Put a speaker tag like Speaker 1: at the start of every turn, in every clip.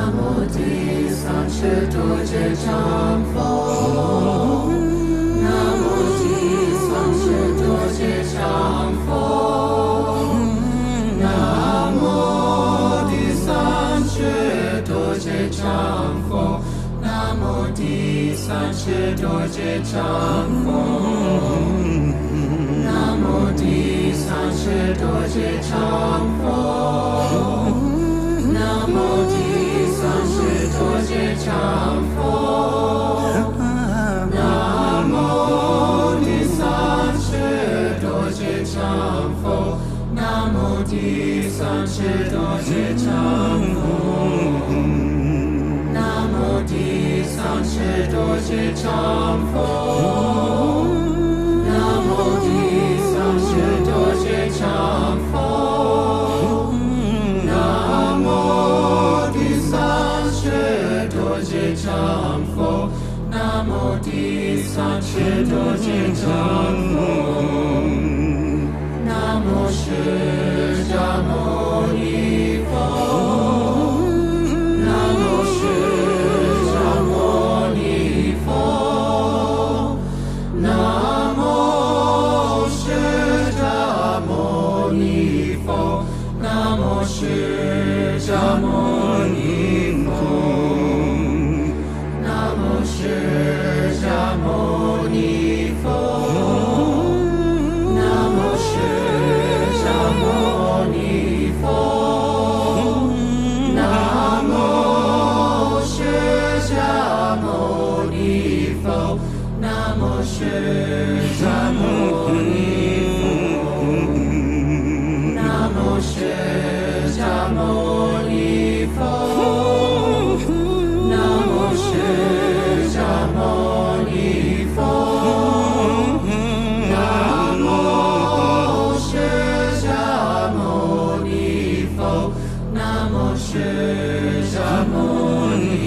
Speaker 1: Namo Di Sanche Doje Changfo. Namo Di Sanche Doje Changfo. Namo Di Sanche Doje Changfo. Namo Di Sanche Doje Changfo. Namo Di Sanche Doje Changfo. Namo Di Sanche Doje Changfo. Namo Di Sanche Doje Changfo. Namo Di Sanche Doje Changfo. Namo Di Sanche Doje Changfo. Namo Di Sanche Doje Changfo. Namo Di Sanche Doje Changfo. Namo Di Sanche Doje Changfo. Namo Shi Jamo Ni Fo. Namo Shi Jamo Ni Fo. Namo Shi Jamo Ni Fo. Namo Shi Jamo Ni Fo. Namo Shi Jamo Ni Fo. Namo Shi Jamo Ni Fo. Namo Shi Jamo Ni Fo. Namo Shi Jamo Ni Fo. Namo Shi Jamo Ni Fo. Namo Shi Jamo Ni Fo. Namo Shi Jamo Ni Fo. Namo Shi Jamo Ni Fo.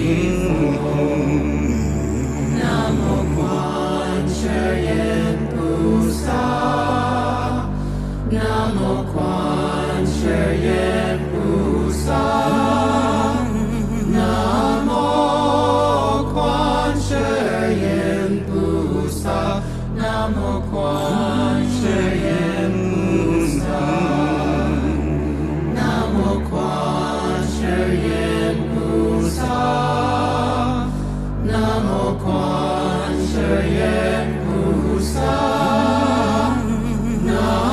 Speaker 1: Namo Quan Cheyen Pusa. Namo Quan Cheyen Pusa. Namo Quan Cheyen Pusa. Namo Quan Cheyen Pusa. Namo Quan Cheyen Pusa.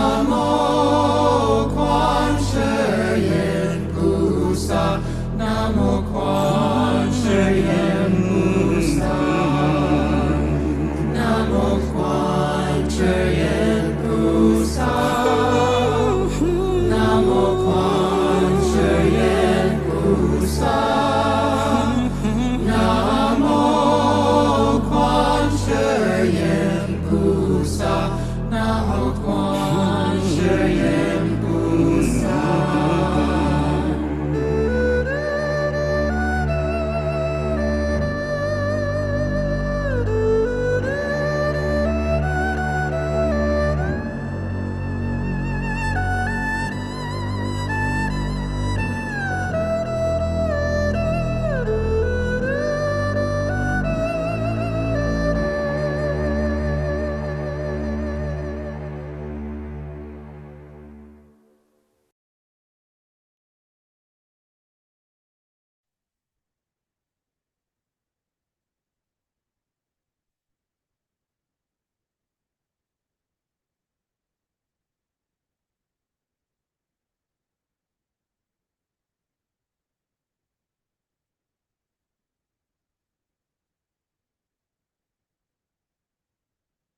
Speaker 1: Namo Quan Cheyen Pusa. Namo Quan Cheyen Pusa. Namo Quan Cheyen Pusa. Namo Quan Cheyen Pusa. Namo Quan Cheyen Pusa. Namo Quan Cheyen Pusa. Namo Quan Cheyen Pusa.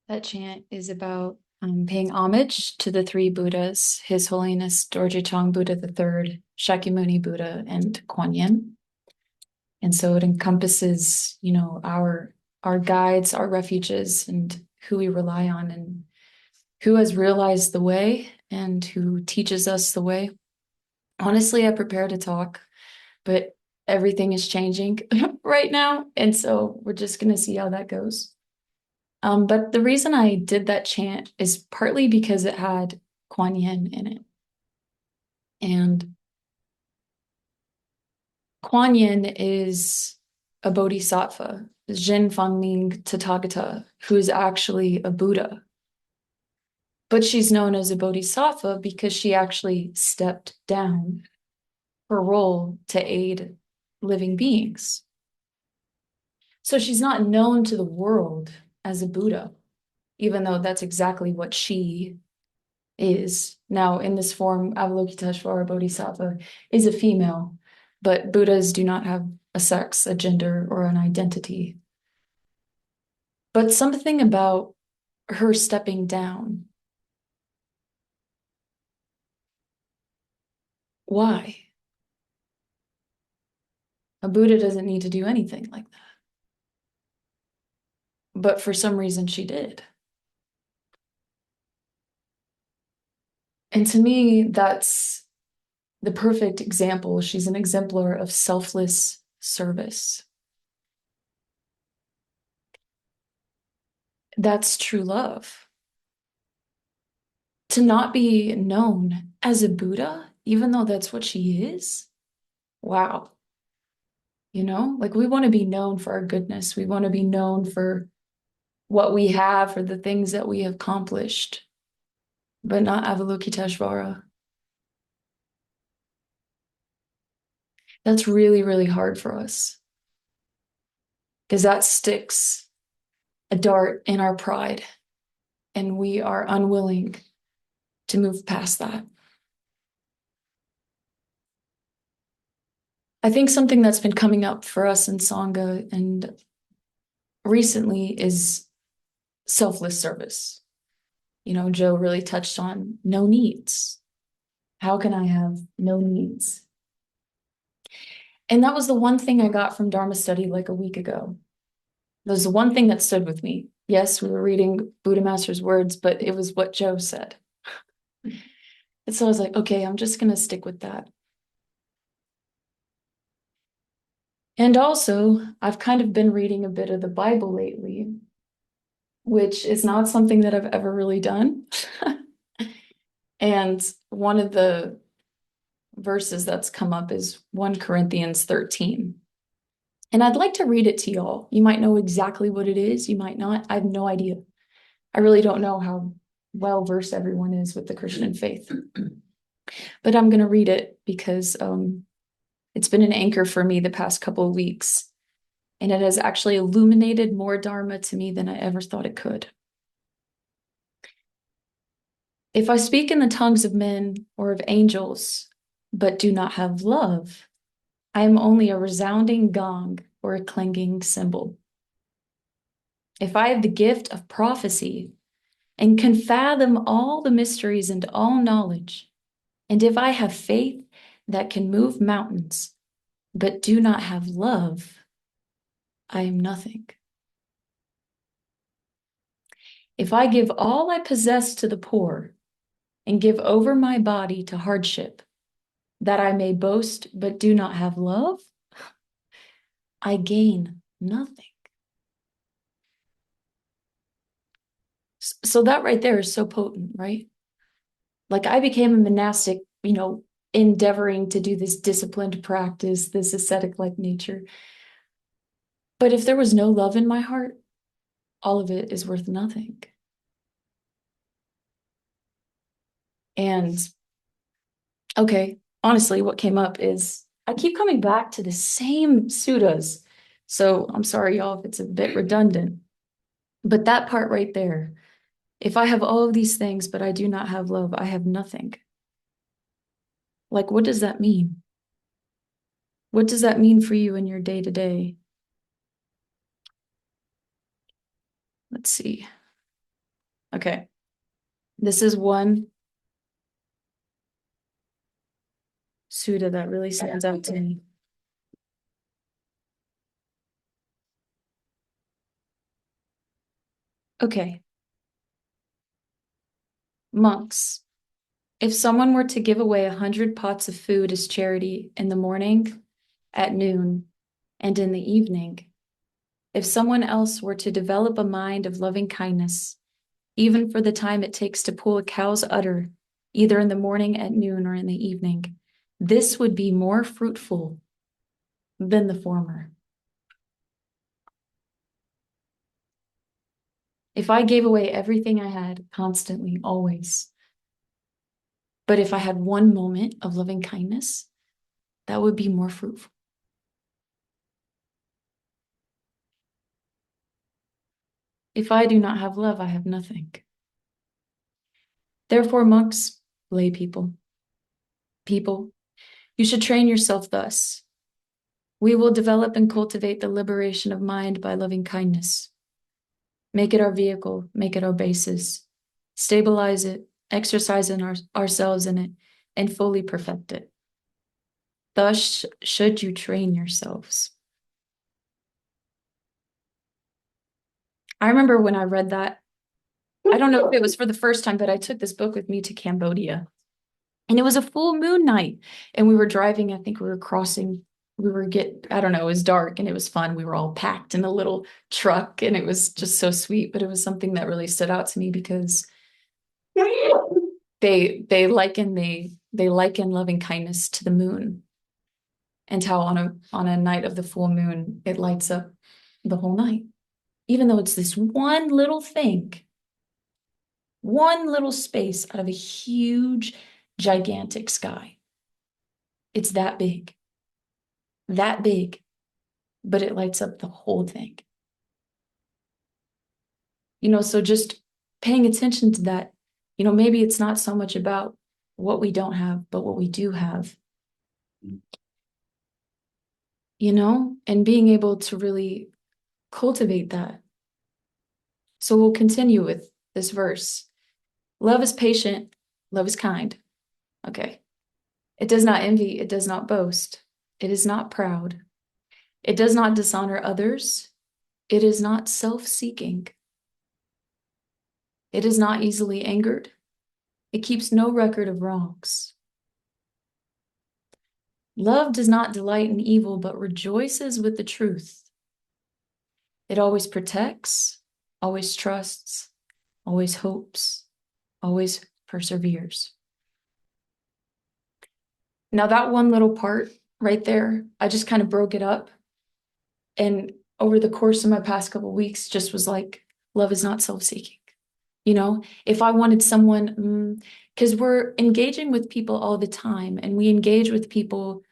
Speaker 2: That chant is about paying homage to the three Buddhas, His Holiness Dorje Chang Buddha III, Shakyamuni Buddha, and Kuan Yin. And so it encompasses, our guides, our refuges, and who we rely on, and who has realized the way and who teaches us the way. Honestly, I prepared a talk, but everything is changing right now. And so we're just going to see how that goes. But the reason I did that chant is partly because it had Kuan Yin in it. And Kuan Yin is a bodhisattva, Zhen Fangming Tathagata, who is actually a Buddha. But she's known as a bodhisattva because she actually stepped down her role to aid living beings. So she's not known to the world as a Buddha, even though that's exactly what she is. Now, in this form, Avalokiteshvara Bodhisattva is a female, but Buddhas do not have a sex, a gender, or an identity. But something about her stepping down. Why? A Buddha doesn't need to do anything like that. But for some reason, she did. And to me, that's the perfect example. She's an exemplar of selfless service. That's true love. To not be known as a Buddha, even though that's what she is, wow. You know, like we want to be known for our goodness. We want to be known for what we have, for the things that we have accomplished, but not Avalokiteshvara. That's really, really hard for us because that sticks a dart in our pride, and we are unwilling to move past that. I think something that's been coming up for us in Sangha and recently is selfless service. You know, Joe really touched on no needs. How can I have no needs? And that was the one thing I got from Dharma study like a week ago. That was the one thing that stood with me. Yes, we were reading Buddha Master's words, but it was what Joe said. And so I was like, okay, I'm just going to stick with that. And also, I've kind of been reading a bit of the Bible lately, which is not something that I've ever really done. And one of the verses that's come up is 1 Corinthians 13. And I'd like to read it to y'all. You might know exactly what it is. You might not. I have no idea. I really don't know how well versed everyone is with the Christian faith. But I'm going to read it because it's been an anchor for me the past couple of weeks. And it has actually illuminated more Dharma to me than I ever thought it could. If I speak in the tongues of men or of angels, but do not have love, I am only a resounding gong or a clanging cymbal. If I have the gift of prophecy and can fathom all the mysteries and all knowledge, and if I have faith that can move mountains, but do not have love, I am nothing. If I give all I possess to the poor and give over my body to hardship, that I may boast but do not have love, I gain nothing. So that right there is so potent, right? Like I became a monastic, endeavoring to do this disciplined practice, this ascetic-like nature. But if there was no love in my heart, all of it is worth nothing. And okay, honestly, what came up is I keep coming back to the same suttas. So I'm sorry, y'all, if it's a bit redundant. But that part right there, if I have all of these things, but I do not have love, I have nothing. Like, what does that mean? What does that mean for you in your day to day? Let's see. Okay. This is one sutta that really stands out to me. Okay. Monks, if someone were to give away 100 pots of food as charity in the morning, at noon, and in the evening, if someone else were to develop a mind of loving kindness, even for the time it takes to pull a cow's udder, either in the morning, at noon, or in the evening, this would be more fruitful than the former. If I gave away everything I had constantly, always, but if I had one moment of loving kindness, that would be more fruitful. If I do not have love, I have nothing. Therefore, monks, lay people, you should train yourself thus. We will develop and cultivate the liberation of mind by loving kindness. Make it our vehicle, make it our basis, stabilize it, exercise ourselves in it, and fully perfect it. Thus should you train yourselves. I remember when I read that, I don't know if it was for the first time, but I took this book with me to Cambodia. And it was a full moon night. And we were driving, I think we were crossing, I don't know, it was dark and it was fun. We were all packed in a little truck and it was just so sweet. But it was something that really stood out to me because they liken loving kindness to the moon and how on a night of the full moon, it lights up the whole night. Even though it's this one little thing, one little space out of a huge, gigantic sky. It's that big, but it lights up the whole thing. So just paying attention to that, maybe it's not so much about what we don't have, but what we do have. And being able to really cultivate that. So we'll continue with this verse. Love is patient, love is kind. Okay. It does not envy, it does not boast, it is not proud, it does not dishonor others, it is not self-seeking, it is not easily angered, it keeps no record of wrongs. Love does not delight in evil, but rejoices with the truth. It always protects, always trusts, always hopes, always perseveres. Now that one little part right there, I just kind of broke it up. And over the course of my past couple of weeks, just was like, love is not self-seeking. If I wanted someone, because we're engaging with people all the time, and we engage with people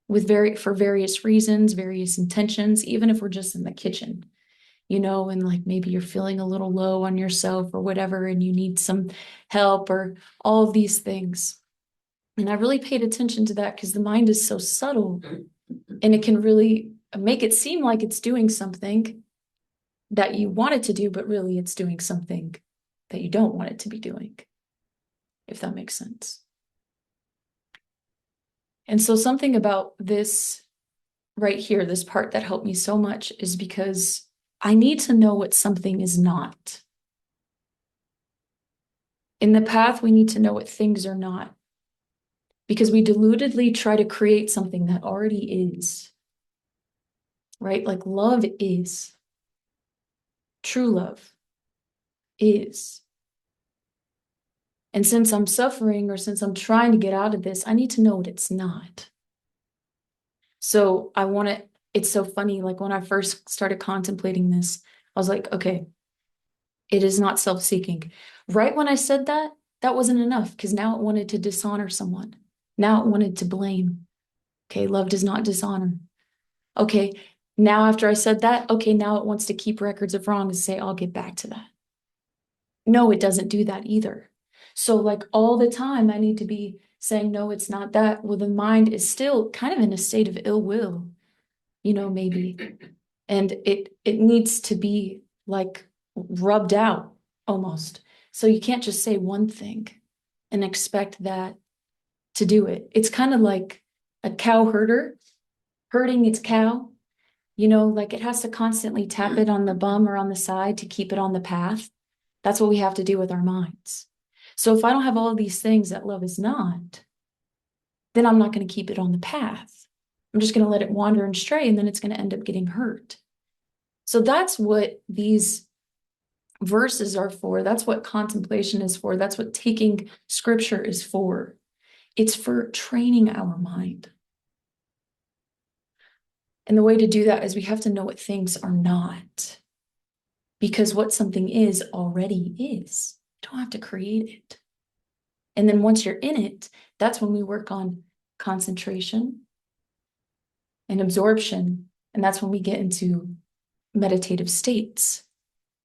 Speaker 2: for various reasons, various intentions, even if we're just in the kitchen, and like maybe you're feeling a little low on yourself or whatever, and you need some help or all of these things. And I really paid attention to that because the mind is so subtle and it can really make it seem like it's doing something that you want it to do, but really it's doing something that you don't want it to be doing, if that makes sense. And so something about this right here, this part that helped me so much is because I need to know what something is not. In the path, we need to know what things are not, because we deludedly try to create something that already is, right? Like love is. True love is. And since I'm suffering or since I'm trying to get out of this, I need to know what it's not. So it's so funny. Like when I first started contemplating this, I was like, okay, it is not self-seeking. Right when I said that, that wasn't enough because now it wanted to dishonor someone. Now it wanted to blame. Okay, love does not dishonor. Okay, now after I said that, okay, now it wants to keep records of wrong and say, I'll get back to that. No, it doesn't do that either. So like all the time I need to be saying, no, it's not that. Well, the mind is still kind of in a state of ill will, maybe. And it needs to be like rubbed out almost. So you can't just say one thing and expect that to do it. It's kind of like a cow herder herding its cow, like it has to constantly tap it on the bum or on the side to keep it on the path. That's what we have to do with our minds. So if I don't have all of these things that love is not, then I'm not going to keep it on the path. I'm just going to let it wander and stray, and then it's going to end up getting hurt. So that's what these verses are for. That's what contemplation is for. That's what taking scripture is for. It's for training our mind. And the way to do that is we have to know what things are not. Because what something is already is. You don't have to create it. And then once you're in it, that's when we work on concentration and absorption. And that's when we get into meditative states.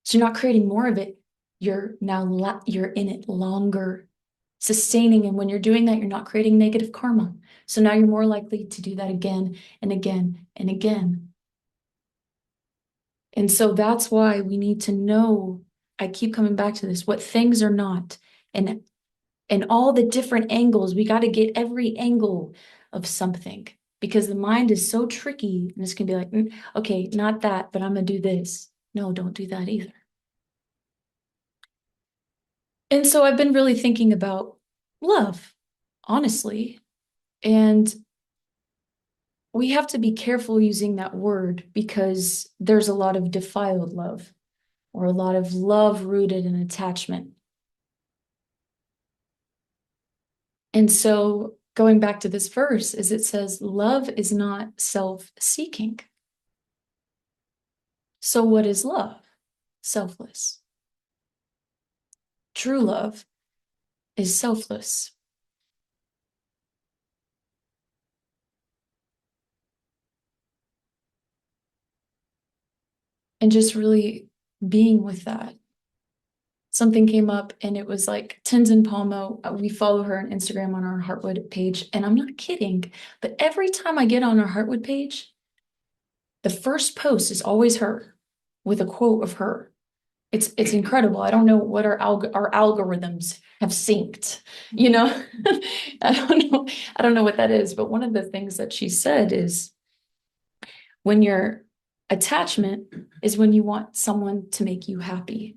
Speaker 2: So you're not creating more of it. You're in it longer, sustaining. And when you're doing that, you're not creating negative karma. So now you're more likely to do that again and again and again. And so that's why we need to know, I keep coming back to this, what things are not, and all the different angles. We got to get every angle of something, because the mind is so tricky, and it's gonna be like, okay, not that, but I'm gonna do this. No, don't do that either. And so I've been really thinking about love, honestly, and we have to be careful using that word, because there's a lot of defiled love, or a lot of love rooted in attachment. And so going back to this verse, is it says, love is not self-seeking. So what is love? Selfless. True love is selfless. And just really being with that. Something came up and it was like Tenzin Palmo. We follow her on Instagram on our Heartwood page. And I'm not kidding, but every time I get on our Heartwood page, the first post is always her with a quote of her. It's incredible. I don't know what our algorithms have synced, you know. I don't know what that is, but one of the things that she said is, when your attachment is when you want someone to make you happy,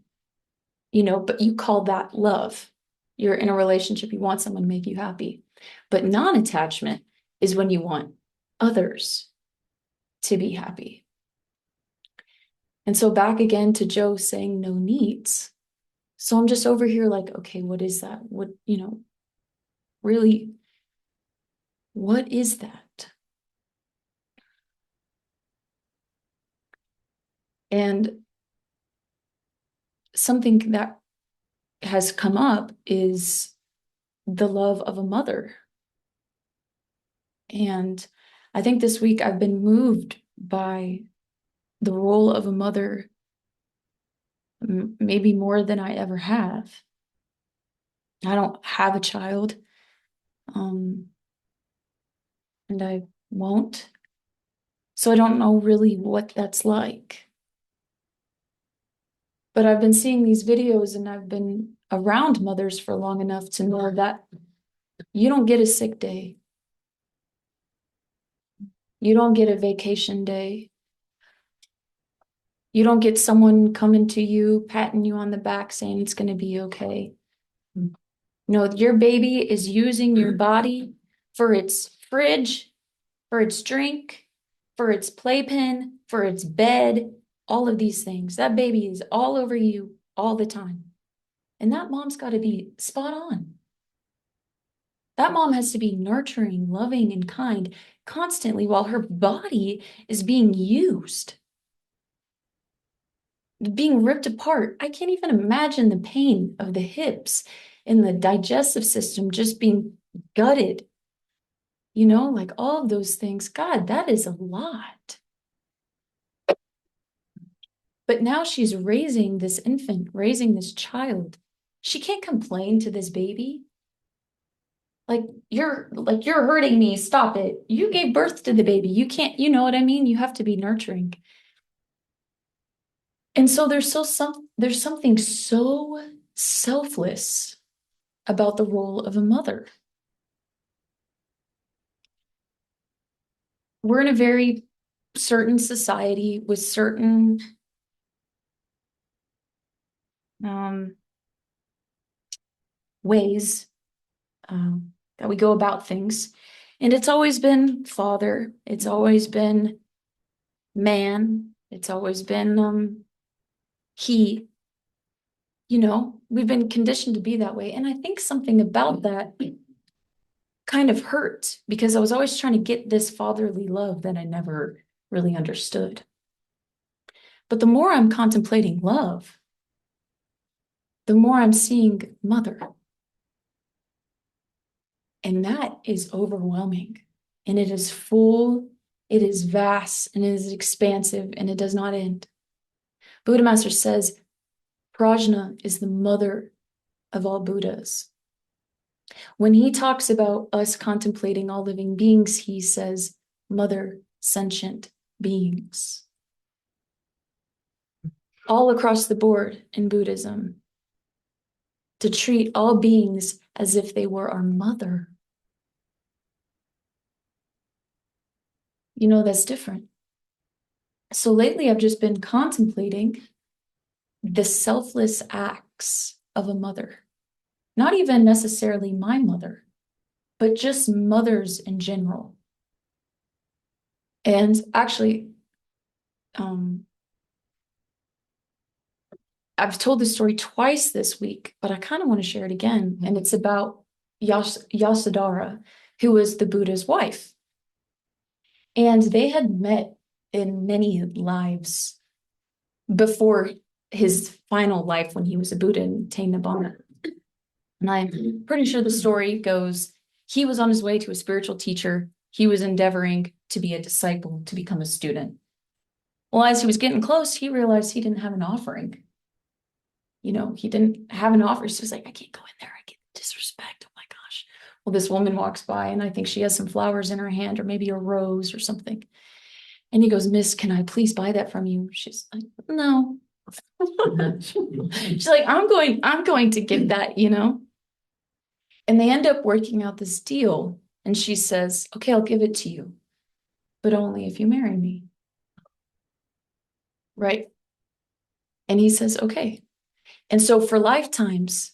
Speaker 2: you know, but you call that love. You're in a relationship, you want someone to make you happy. But non-attachment is when you want others to be happy. And so back again to Joe saying no needs. So I'm just over here like, okay, what is that? What, really, what is that? And something that has come up is the love of a mother. And I think this week I've been moved by the role of a mother, maybe more than I ever have. I don't have a child, and I won't. So I don't know really what that's like. But I've been seeing these videos and I've been around mothers for long enough to know that you don't get a sick day. You don't get a vacation day. You don't get someone coming to you, patting you on the back, saying it's going to be okay. No, your baby is using your body for its fridge, for its drink, for its playpen, for its bed, all of these things. That baby is all over you all the time. And that mom's got to be spot on. That mom has to be nurturing, loving, and kind constantly while her body is being used, being ripped apart. I can't even imagine the pain of the hips and the digestive system just being gutted. Like all of those things. God, that is a lot. But now she's raising this infant, raising this child. She can't complain to this baby. Like you're hurting me. Stop it. You gave birth to the baby. You can't, you know what I mean? You have to be nurturing. And so there's something so selfless about the role of a mother. We're in a very certain society with certain ways that we go about things. And it's always been father. It's always been man. It's always been he. We've been conditioned to be that way. And I think something about that kind of hurt, because I was always trying to get this fatherly love that I never really understood. But the more I'm contemplating love, the more I'm seeing mother. And that is overwhelming. And it is full, it is vast, and it is expansive, and it does not end. Buddha Master says, Prajna is the mother of all Buddhas. When he talks about us contemplating all living beings, he says, mother sentient beings. All across the board in Buddhism, to treat all beings as if they were our mother. You know, that's different. So lately I've just been contemplating the selfless acts of a mother. Not even necessarily my mother, but just mothers in general. And actually, I've told this story twice this week, but I kind of want to share it again. And it's about Yasodhara, who was the Buddha's wife. And they had met in many lives before his final life when he was a Buddha and attained Nibbana. And I'm pretty sure the story goes, he was on his way to a spiritual teacher. He was endeavoring to be a disciple, to become a student. Well, as he was getting close, he realized he didn't have an offering. You know, he didn't have an offering. So he was like, I can't go in there. I get disrespect. Oh my gosh. Well, this woman walks by and I think she has some flowers in her hand or maybe a rose or something. And he goes, Miss, can I please buy that from you? She's like, no. She's like, I'm going to give that, you know? And they end up working out this deal. And she says, okay, I'll give it to you, but only if you marry me. Right? And he says, okay. And so for lifetimes,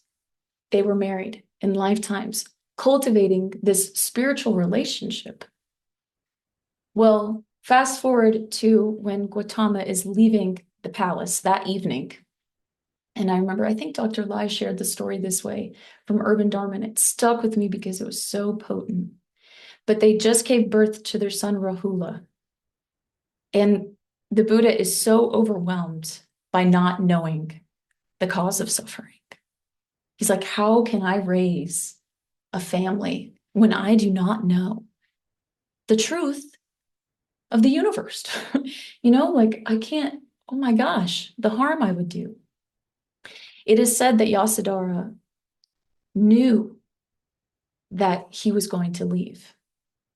Speaker 2: they were married in lifetimes, cultivating this spiritual relationship. Well, fast forward to when Gautama is leaving the palace that evening. And I remember, I think Dr. Lai shared the story this way from Urban Dharma, and it stuck with me because it was so potent. But they just gave birth to their son, Rahula. And the Buddha is so overwhelmed by not knowing the cause of suffering. He's like, how can I raise a family when I do not know the truth of the universe? You know, like I can't, oh my gosh, the harm I would do. It is said that Yasodhara knew that he was going to leave.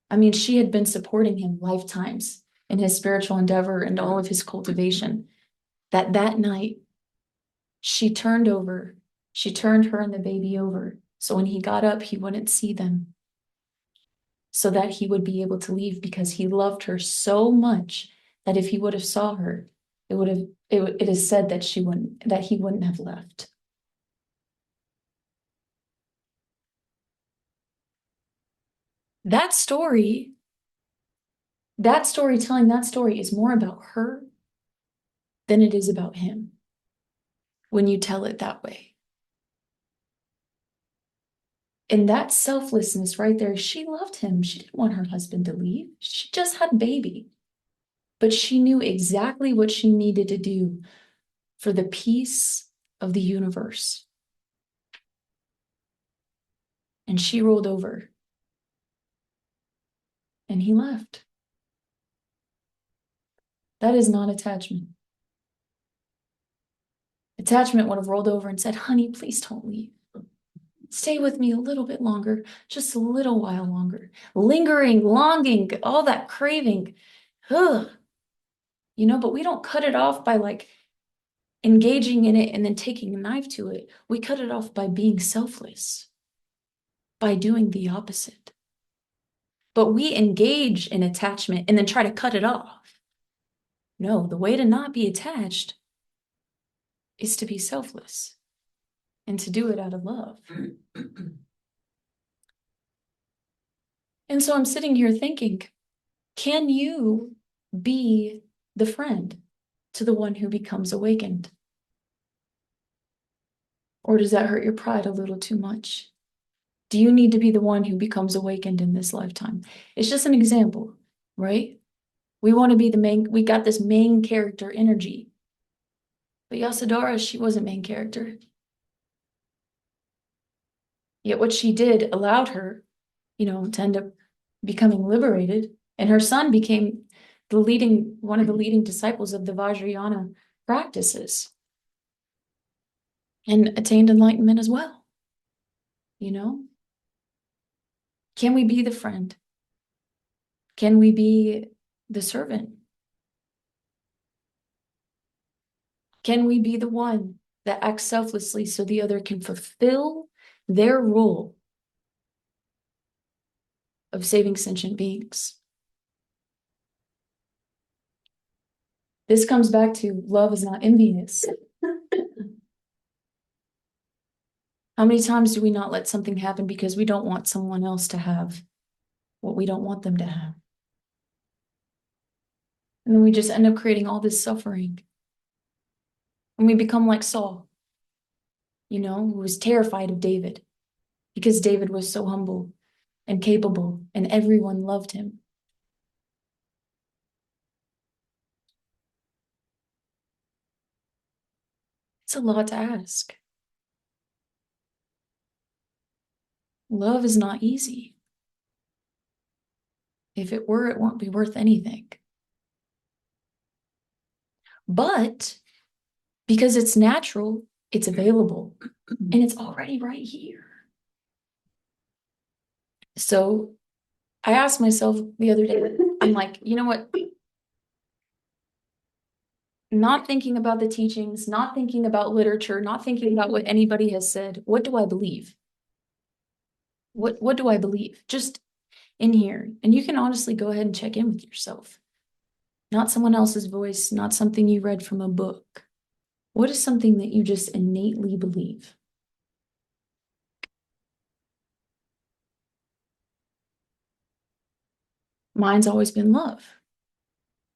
Speaker 2: I mean, she had been supporting him lifetimes in his spiritual endeavor and all of his cultivation. That night, she turned her and the baby over. So when he got up, he wouldn't see them. So that he would be able to leave because he loved her so much that if he would have saw her, it is said that he wouldn't have left. That story, telling that story is more about her than it is about him when you tell it that way. And that selflessness right there, she loved him. She didn't want her husband to leave. She just had a baby. But she knew exactly what she needed to do for the peace of the universe. And she rolled over. And he left. That is not attachment. Attachment would have rolled over and said, honey, please don't leave. Stay with me a little bit longer, just a little while longer. Lingering, longing, all that craving. Ugh. You know, but we don't cut it off by like engaging in it and then taking a knife to it. We cut it off by being selfless, by doing the opposite. But we engage in attachment and then try to cut it off. No, the way to not be attached is to be selfless and to do it out of love. And so I'm sitting here thinking, can you be the friend to the one who becomes awakened? Or does that hurt your pride a little too much? Do you need to be the one who becomes awakened in this lifetime? It's just an example, right? We want to be the main, we got this main character energy. But Yasudara, she wasn't main character. Yet what she did allowed her, to end up becoming liberated. And her son became one of the leading disciples of the Vajrayana practices and attained enlightenment as well. Can we be the friend? Can we be the servant? Can we be the one that acts selflessly so the other can fulfill their role of saving sentient beings? This comes back to love is not envious. How many times do we not let something happen because we don't want someone else to have what we don't want them to have? And then we just end up creating all this suffering. And we become like Saul, who was terrified of David because David was so humble and capable and everyone loved him. It's a lot to ask. Love is not easy. If it were, it won't be worth anything. But because it's natural, it's available, and it's already right here. So I asked myself the other day, I'm like, you know what? Not thinking about the teachings, not thinking about literature, not thinking about what anybody has said. What do I believe? What do I believe? Just in here. And you can honestly go ahead and check in with yourself. Not someone else's voice, not something you read from a book. What is something that you just innately believe? Mine's always been love.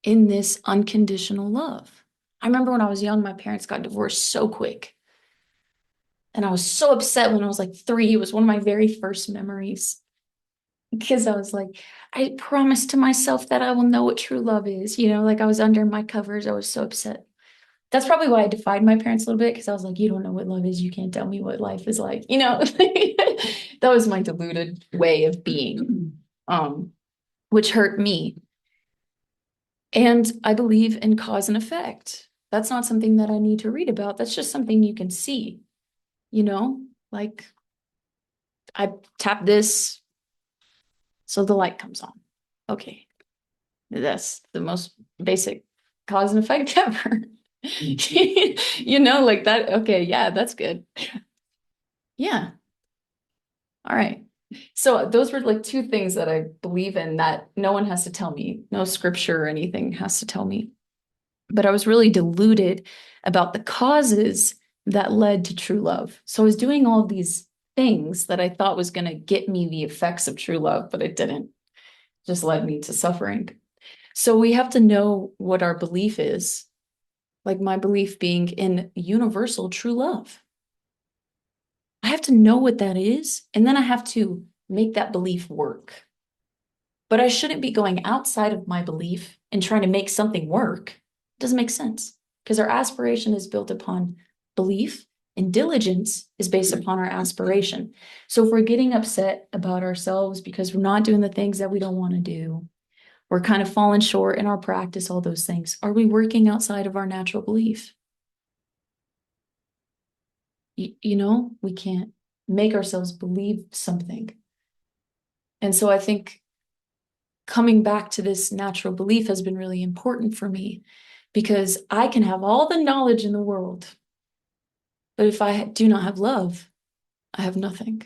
Speaker 2: In this unconditional love. I remember when I was young, my parents got divorced so quick. And I was so upset when I was like 3. It was one of my very first memories. Because I was like, I promised to myself that I will know what true love is. Like I was under my covers. I was so upset. That's probably why I defied my parents a little bit, because I was like, you don't know what love is. You can't tell me what life is like. That was my deluded way of being, which hurt me. And I believe in cause and effect. That's not something that I need to read about. That's just something you can see, like I tap this, so the light comes on. Okay. That's the most basic cause and effect ever. Like that. Okay. Yeah, that's good. Yeah. All right. So those were like 2 things that I believe in that no one has to tell me. No scripture or anything has to tell me. But I was really deluded about the causes that led to true love. So I was doing all of these things that I thought was going to get me the effects of true love, but it didn't. It just led me to suffering. So we have to know what our belief is, like my belief being in universal true love. I have to know what that is, and then I have to make that belief work. But I shouldn't be going outside of my belief and trying to make something work. It doesn't make sense, because our aspiration is built upon belief, and diligence is based upon our aspiration. So if we're getting upset about ourselves because we're not doing the things that we don't want to do, we're kind of falling short in our practice, all those things, are we working outside of our natural belief? We can't make ourselves believe something. And so I think coming back to this natural belief has been really important for me, because I can have all the knowledge in the world, but if I do not have love, I have nothing.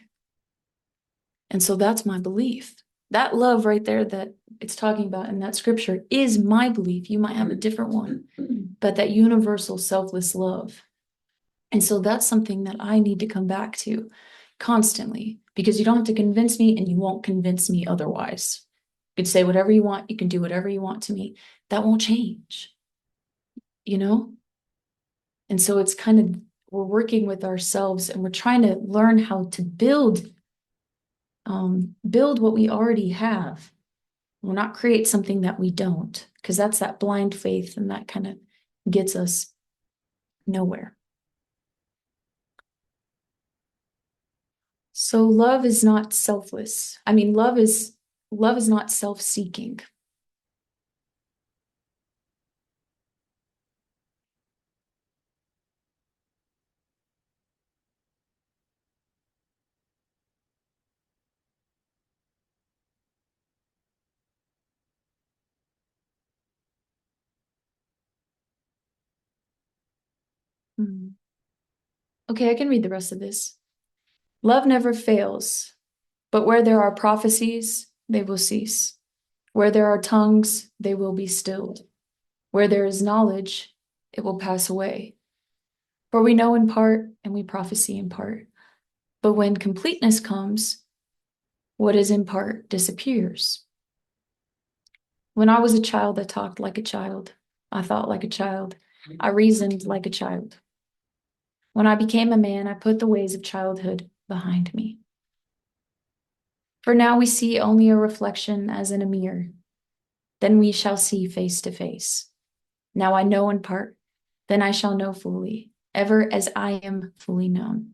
Speaker 2: And so that's my belief. That love right there that it's talking about in that scripture is my belief. You might have a different one, but that universal selfless love. And so that's something that I need to come back to constantly, because you don't have to convince me, and you won't convince me otherwise. You can say whatever you want. You can do whatever you want to me. That won't change, And so it's kind of, we're working with ourselves, and we're trying to learn how to build what we already have, We'll not create something that we don't, because that's that blind faith, and that kind of gets us nowhere. So love is not selfless. I mean, love is not self-seeking. Hmm. Okay, I can read the rest of this. Love never fails, but where there are prophecies, they will cease. Where there are tongues, they will be stilled. Where there is knowledge, it will pass away. For we know in part and we prophesy in part. But when completeness comes, what is in part disappears. When I was a child, I talked like a child. I thought like a child. I reasoned like a child. When I became a man, I put the ways of childhood behind me. For now we see only a reflection as in a mirror. Then we shall see face to face. Now I know in part, then I shall know fully, ever as I am fully known.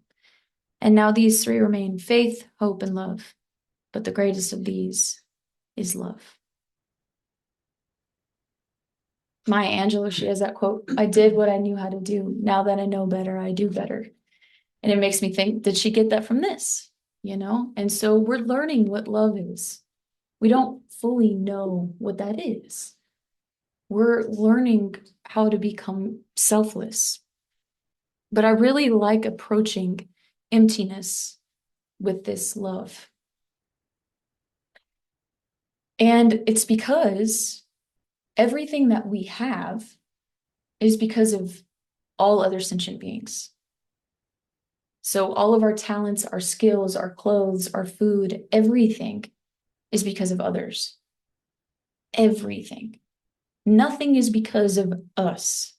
Speaker 2: And now these three remain: faith, hope, and love. But the greatest of these is love. Maya Angelou, she has that quote, I did what I knew how to do. Now that I know better, I do better. And it makes me think, did she get that from this? You know? And so we're learning what love is. We don't fully know what that is. We're learning how to become selfless. But I really like approaching emptiness with this love. And it's because everything that we have is because of all other sentient beings. So all of our talents, our skills, our clothes, our food, everything is because of others. Everything. Nothing is because of us.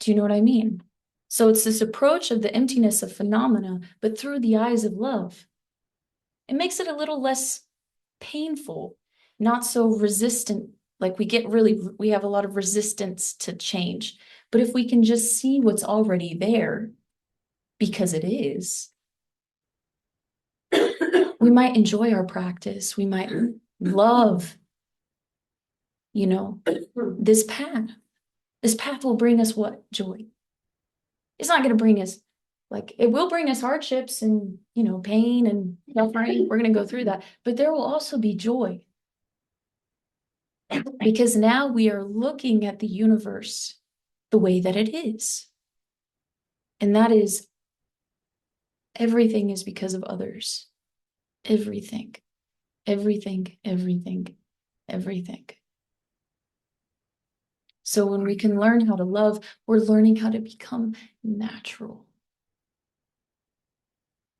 Speaker 2: Do you know what I mean? So it's this approach of the emptiness of phenomena, but through the eyes of love. It makes it a little less painful, not so resistant. Like we have a lot of resistance to change. But if we can just see what's already there, because it is, we might enjoy our practice. We might love, this path. This path will bring us what? Joy. It's not going to bring us, it will bring us hardships and, pain and suffering. We're going to go through that. But there will also be joy. Because now we are looking at the universe the way that it is. And that is, everything is because of others. Everything, everything, everything, everything. So when we can learn how to love, we're learning how to become natural.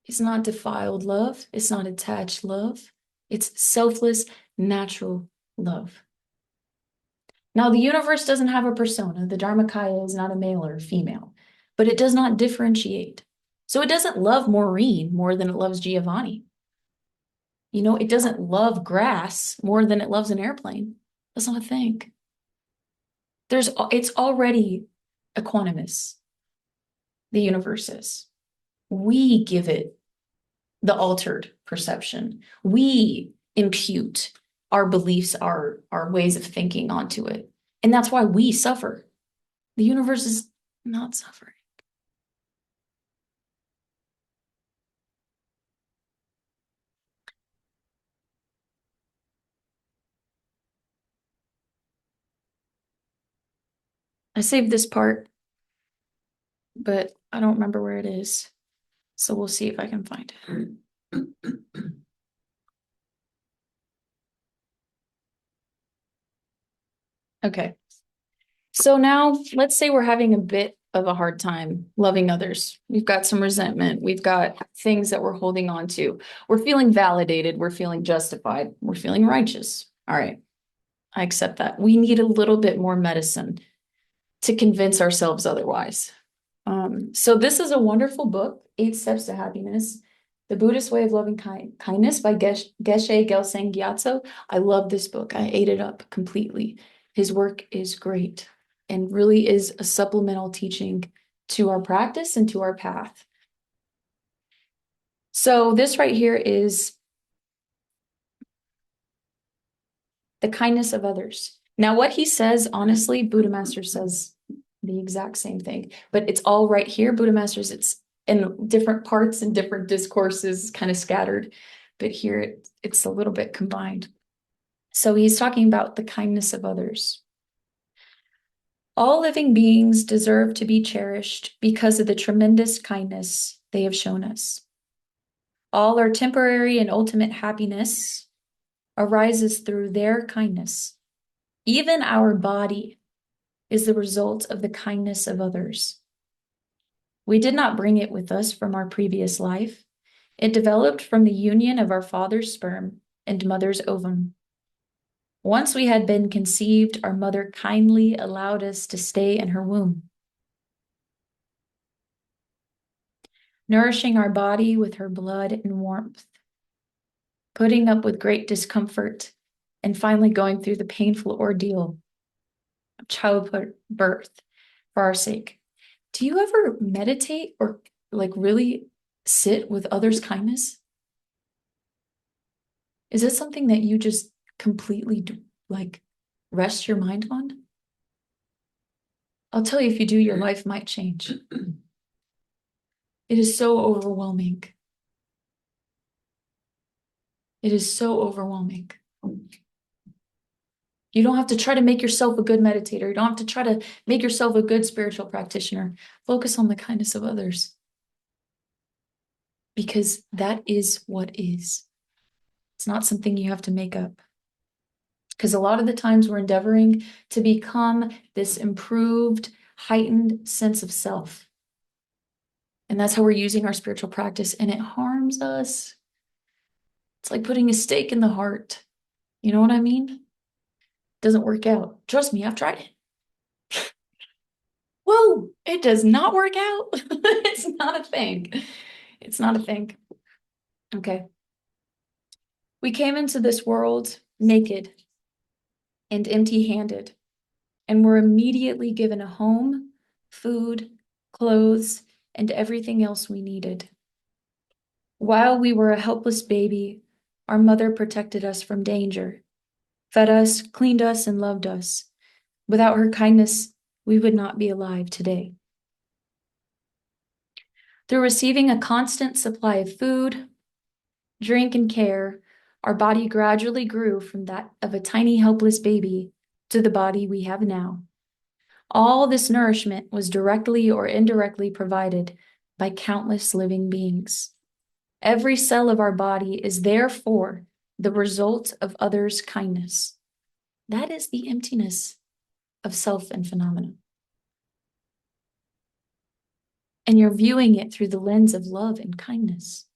Speaker 2: It's not defiled love. It's not attached love. It's selfless, natural love. Now, the universe doesn't have a persona. The Dharmakaya is not a male or a female, but it does not differentiate. So it doesn't love Maureen more than it loves Giovanni. It doesn't love grass more than it loves an airplane. That's not a thing. It's already equanimous. The universe is. We give it the altered perception. We impute our beliefs, our ways of thinking onto it. And that's why we suffer. The universe is not suffering. I saved this part, but I don't remember where it is. So we'll see if I can find it. Okay. So now let's say we're having a bit of a hard time loving others. We've got some resentment. We've got things that we're holding on to. We're feeling validated. We're feeling justified. We're feeling righteous. All right. I accept that. We need a little bit more medicine to convince ourselves otherwise. So this is a wonderful book, 8 Steps to Happiness. The Buddhist Way of Loving Kindness by Geshe Gelsang Gyatso. I love this book. I ate it up completely. His work is great and really is a supplemental teaching to our practice and to our path. So this right here is the kindness of others. Now, what he says, honestly, Buddha Master says the exact same thing, but it's all right here. Buddha Masters, it's in different parts and different discourses, kind of scattered, but here it's a little bit combined. So he's talking about the kindness of others. All living beings deserve to be cherished because of the tremendous kindness they have shown us. All our temporary and ultimate happiness arises through their kindness. Even our body is the result of the kindness of others. We did not bring it with us from our previous life. It developed from the union of our father's sperm and mother's ovum. Once we had been conceived, our mother kindly allowed us to stay in her womb, nourishing our body with her blood and warmth, putting up with great discomfort, and finally going through the painful ordeal of childbirth for our sake. Do you ever meditate or like really sit with others' kindness? Is it something that you just completely like rest your mind on? I'll tell you, if you do, your life might change. It is so overwhelming. It is so overwhelming. You don't have to try to make yourself a good meditator. You don't have to try to make yourself a good spiritual practitioner. Focus on the kindness of others. Because that is what is. It's not something you have to make up. Because a lot of the times we're endeavoring to become this improved, heightened sense of self. And that's how we're using our spiritual practice, and it harms us. It's like putting a stake in the heart. You know what I mean? Doesn't work out. Trust me, I've tried it. Whoa, it does not work out. It's not a thing. It's not a thing. Okay. We came into this world naked and empty-handed, and were immediately given a home, food, clothes, and everything else we needed. While we were a helpless baby, our mother protected us from danger, fed us, cleaned us, and loved us. Without her kindness, we would not be alive today. Through receiving a constant supply of food, drink, and care, our body gradually grew from that of a tiny, helpless baby to the body we have now. All this nourishment was directly or indirectly provided by countless living beings. Every cell of our body is therefore the result of others' kindness. That is the emptiness of self and phenomena. And you're viewing it through the lens of love and kindness.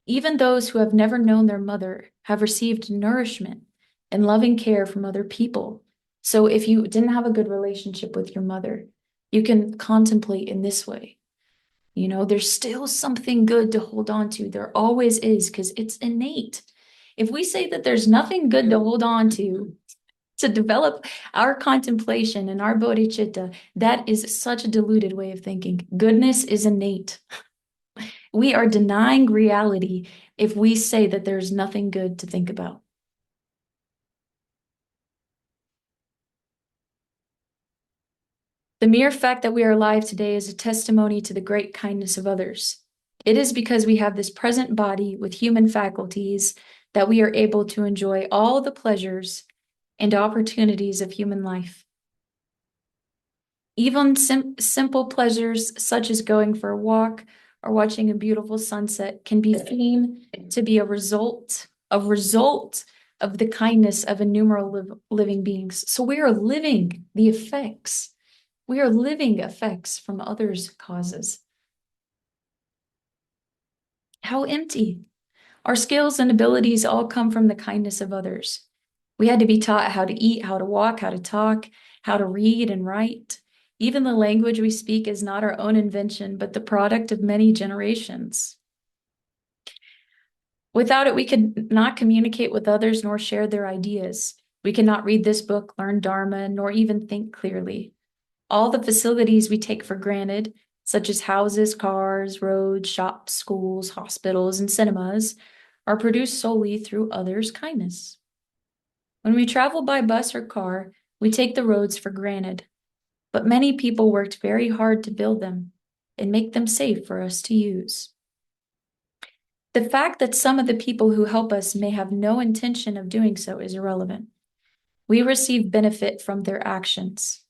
Speaker 2: Even those who have never known their mother have received nourishment and loving care from other people. So if you didn't have a good relationship with your mother, you can contemplate in this way. You know, there's still something good to hold on to. There always is, because it's innate. If we say that there's nothing good to hold on to develop our contemplation and our bodhicitta, that is such a diluted way of thinking. Goodness is innate. We are denying reality if we say that there's nothing good to think about. The mere fact that we are alive today is a testimony to the great kindness of others. It is because we have this present body with human faculties that we are able to enjoy all the pleasures and opportunities of human life. Even simple pleasures such as going for a walk or watching a beautiful sunset can be seen to be a result of the kindness of innumerable living beings. So we are living the effects. We are living effects from others' causes. How empty. Our skills and abilities all come from the kindness of others. We had to be taught how to eat, how to walk, how to talk, how to read and write. Even the language we speak is not our own invention, but the product of many generations. Without it, we could not communicate with others nor share their ideas. We cannot read this book, learn Dharma, nor even think clearly. All the facilities we take for granted, such as houses, cars, roads, shops, schools, hospitals, and cinemas, are produced solely through others' kindness. When we travel by bus or car, we take the roads for granted, but many people worked very hard to build them and make them safe for us to use. The fact that some of the people who help us may have no intention of doing so is irrelevant. We receive benefit from their actions.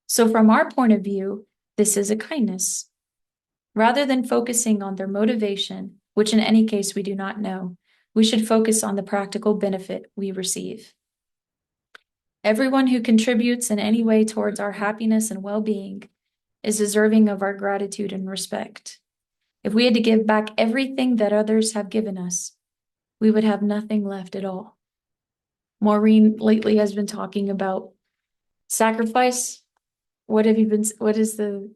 Speaker 2: So from our point of view, this is a kindness. Rather than focusing on their motivation, which in any case we do not know, we should focus on the practical benefit we receive. Everyone who contributes in any way towards our happiness and well-being is deserving of our gratitude and respect. If we had to give back everything that others have given us, we would have nothing left at all. Maureen lately has been talking about sacrifice. What is the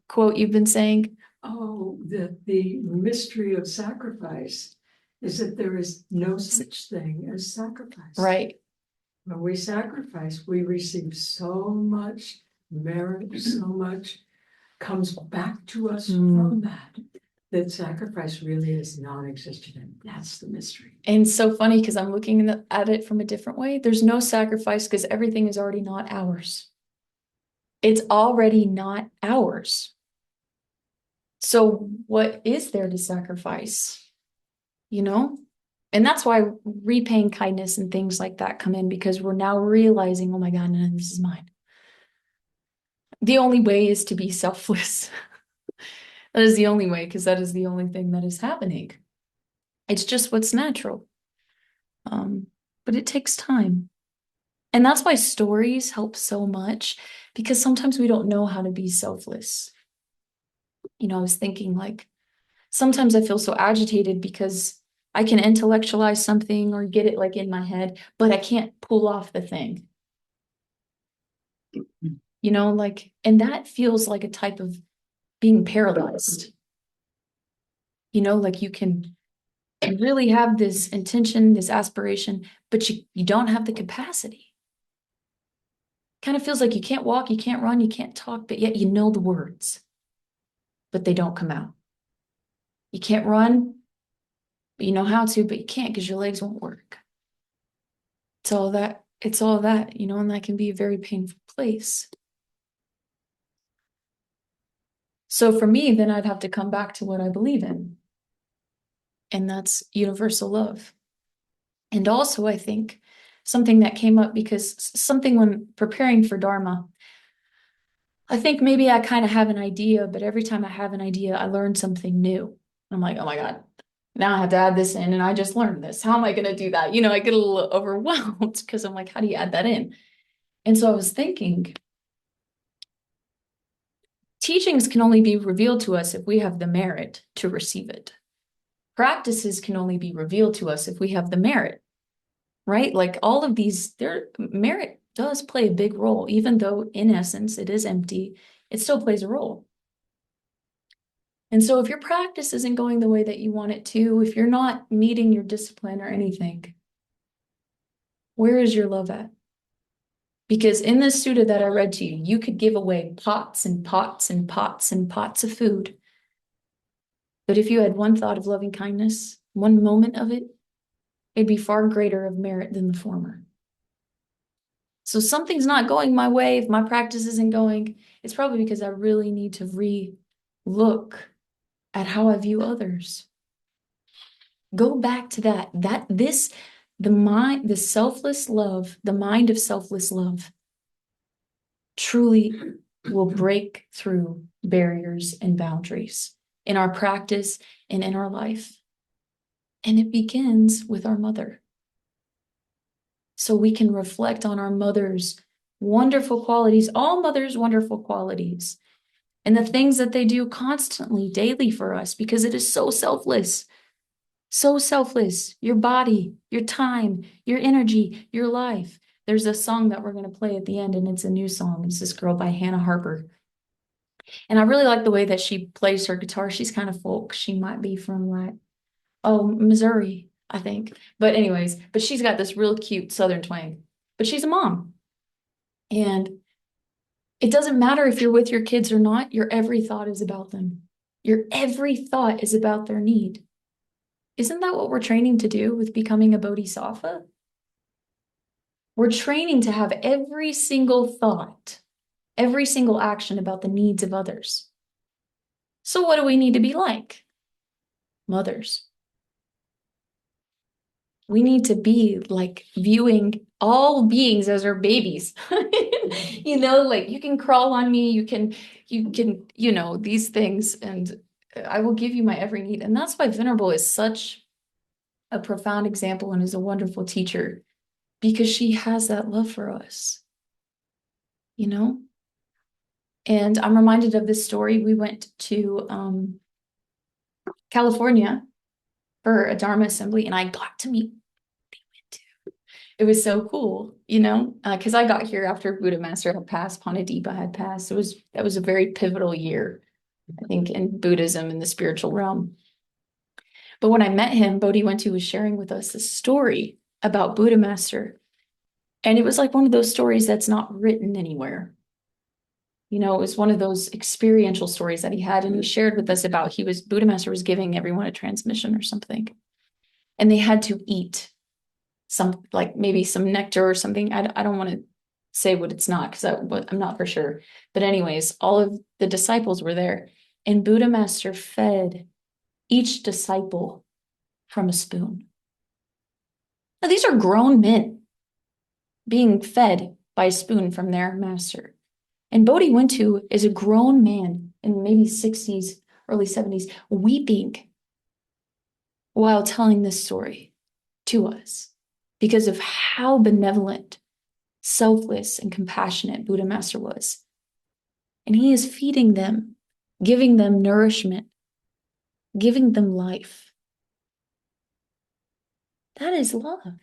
Speaker 2: quote you've been saying?
Speaker 3: Oh, the mystery of sacrifice is that there is no such thing as sacrifice.
Speaker 2: Right.
Speaker 3: When we sacrifice, we receive so much merit, so much comes back to us from that sacrifice really is non-existent. And that's the mystery.
Speaker 2: And so funny because I'm looking at it from a different way. There's no sacrifice because everything is already not ours. It's already not ours. So what is there to sacrifice? You know? And that's why repaying kindness and things like that come in, because we're now realizing, oh my God, none of this is mine. The only way is to be selfless. That is the only way, because that is the only thing that is happening. It's just what's natural. But it takes time. And that's why stories help so much, because sometimes we don't know how to be selfless. You know, I was thinking like, sometimes I feel so agitated because I can intellectualize something or get it like in my head, but I can't pull off the thing. You know, like, and that feels like a type of being paralyzed. You know, like you can really have this intention, this aspiration, but you don't have the capacity. Kind of feels like you can't walk, you can't run, you can't talk, but yet you know the words, but they don't come out. You can't run, but you know how to, but you can't because your legs won't work. It's all that, you know, and that can be a very painful place. So for me, then I'd have to come back to what I believe in. And that's universal love. And also, I think something that came up because something when preparing for Dharma, I think maybe I kind of have an idea, but every time I have an idea, I learn something new. I'm like, oh my God, now I have to add this in and I just learned this. How am I going to do that? You know, I get a little overwhelmed because I'm like, how do you add that in? And so I was thinking, teachings can only be revealed to us if we have the merit to receive it. Practices can only be revealed to us if we have the merit, right? Like all of these, their merit does play a big role, even though in essence it is empty, it still plays a role. And so if your practice isn't going the way that you want it to, if you're not meeting your discipline or anything, where is your love at? Because in this sutta that I read to you, you could give away pots and pots and pots and pots of food. But if you had one thought of loving kindness, one moment of it, it'd be far greater of merit than the former. So something's not going my way. If my practice isn't going, it's probably because I really need to re-look at how I view others. Go back to that. The selfless love, the mind of selfless love truly will break through barriers and boundaries in our practice and in our life. And it begins with our mother. So we can reflect on our mother's wonderful qualities, all mothers' wonderful qualities, and the things that they do constantly, daily for us, because it is so selfless. So selfless. Your body, your time, your energy, your life. There's a song that we're going to play at the end, and it's a new song. It's this girl by Hannah Harper. And I really like the way that she plays her guitar. She's kind of folk. She might be from like Missouri, I think. But anyways, but she's got this real cute Southern twang. But she's a mom. And it doesn't matter if you're with your kids or not, your every thought is about them. Your every thought is about their need. Isn't that what we're training to do with becoming a bodhisattva? We're training to have every single thought, every single action about the needs of others. So what do we need to be like? Mothers. We need to be like viewing all beings as our babies. You know, like you can crawl on me, you can, you know, these things, and I will give you my every need. And that's why Venerable is such a profound example and is a wonderful teacher, because she has that love for us, you know? And I'm reminded of this story. We went to California for a Dharma assembly, and I got to meet. It was so cool, you know, because I got here after Buddha Master had passed, Panadipa had passed. That was a very pivotal year, I think, in Buddhism in the spiritual realm. But when I met him, Bodhi Wentu was sharing with us a story about Buddha Master. And it was like one of those stories that's not written anywhere. You know, it was one of those experiential stories that he had. And he shared with us about Buddha Master was giving everyone a transmission or something. And they had to eat some, like maybe some nectar or something. I don't want to say what it's not, because I'm not for sure. But anyways, all of the disciples were there. And Buddha Master fed each disciple from a spoon. Now, these are grown men being fed by a spoon from their master. And Bodhi Wentu is a grown man in maybe 60s, early 70s, weeping while telling this story to us because of how benevolent, selfless, and compassionate Buddha Master was. And he is feeding them, giving them nourishment, giving them life. That is love.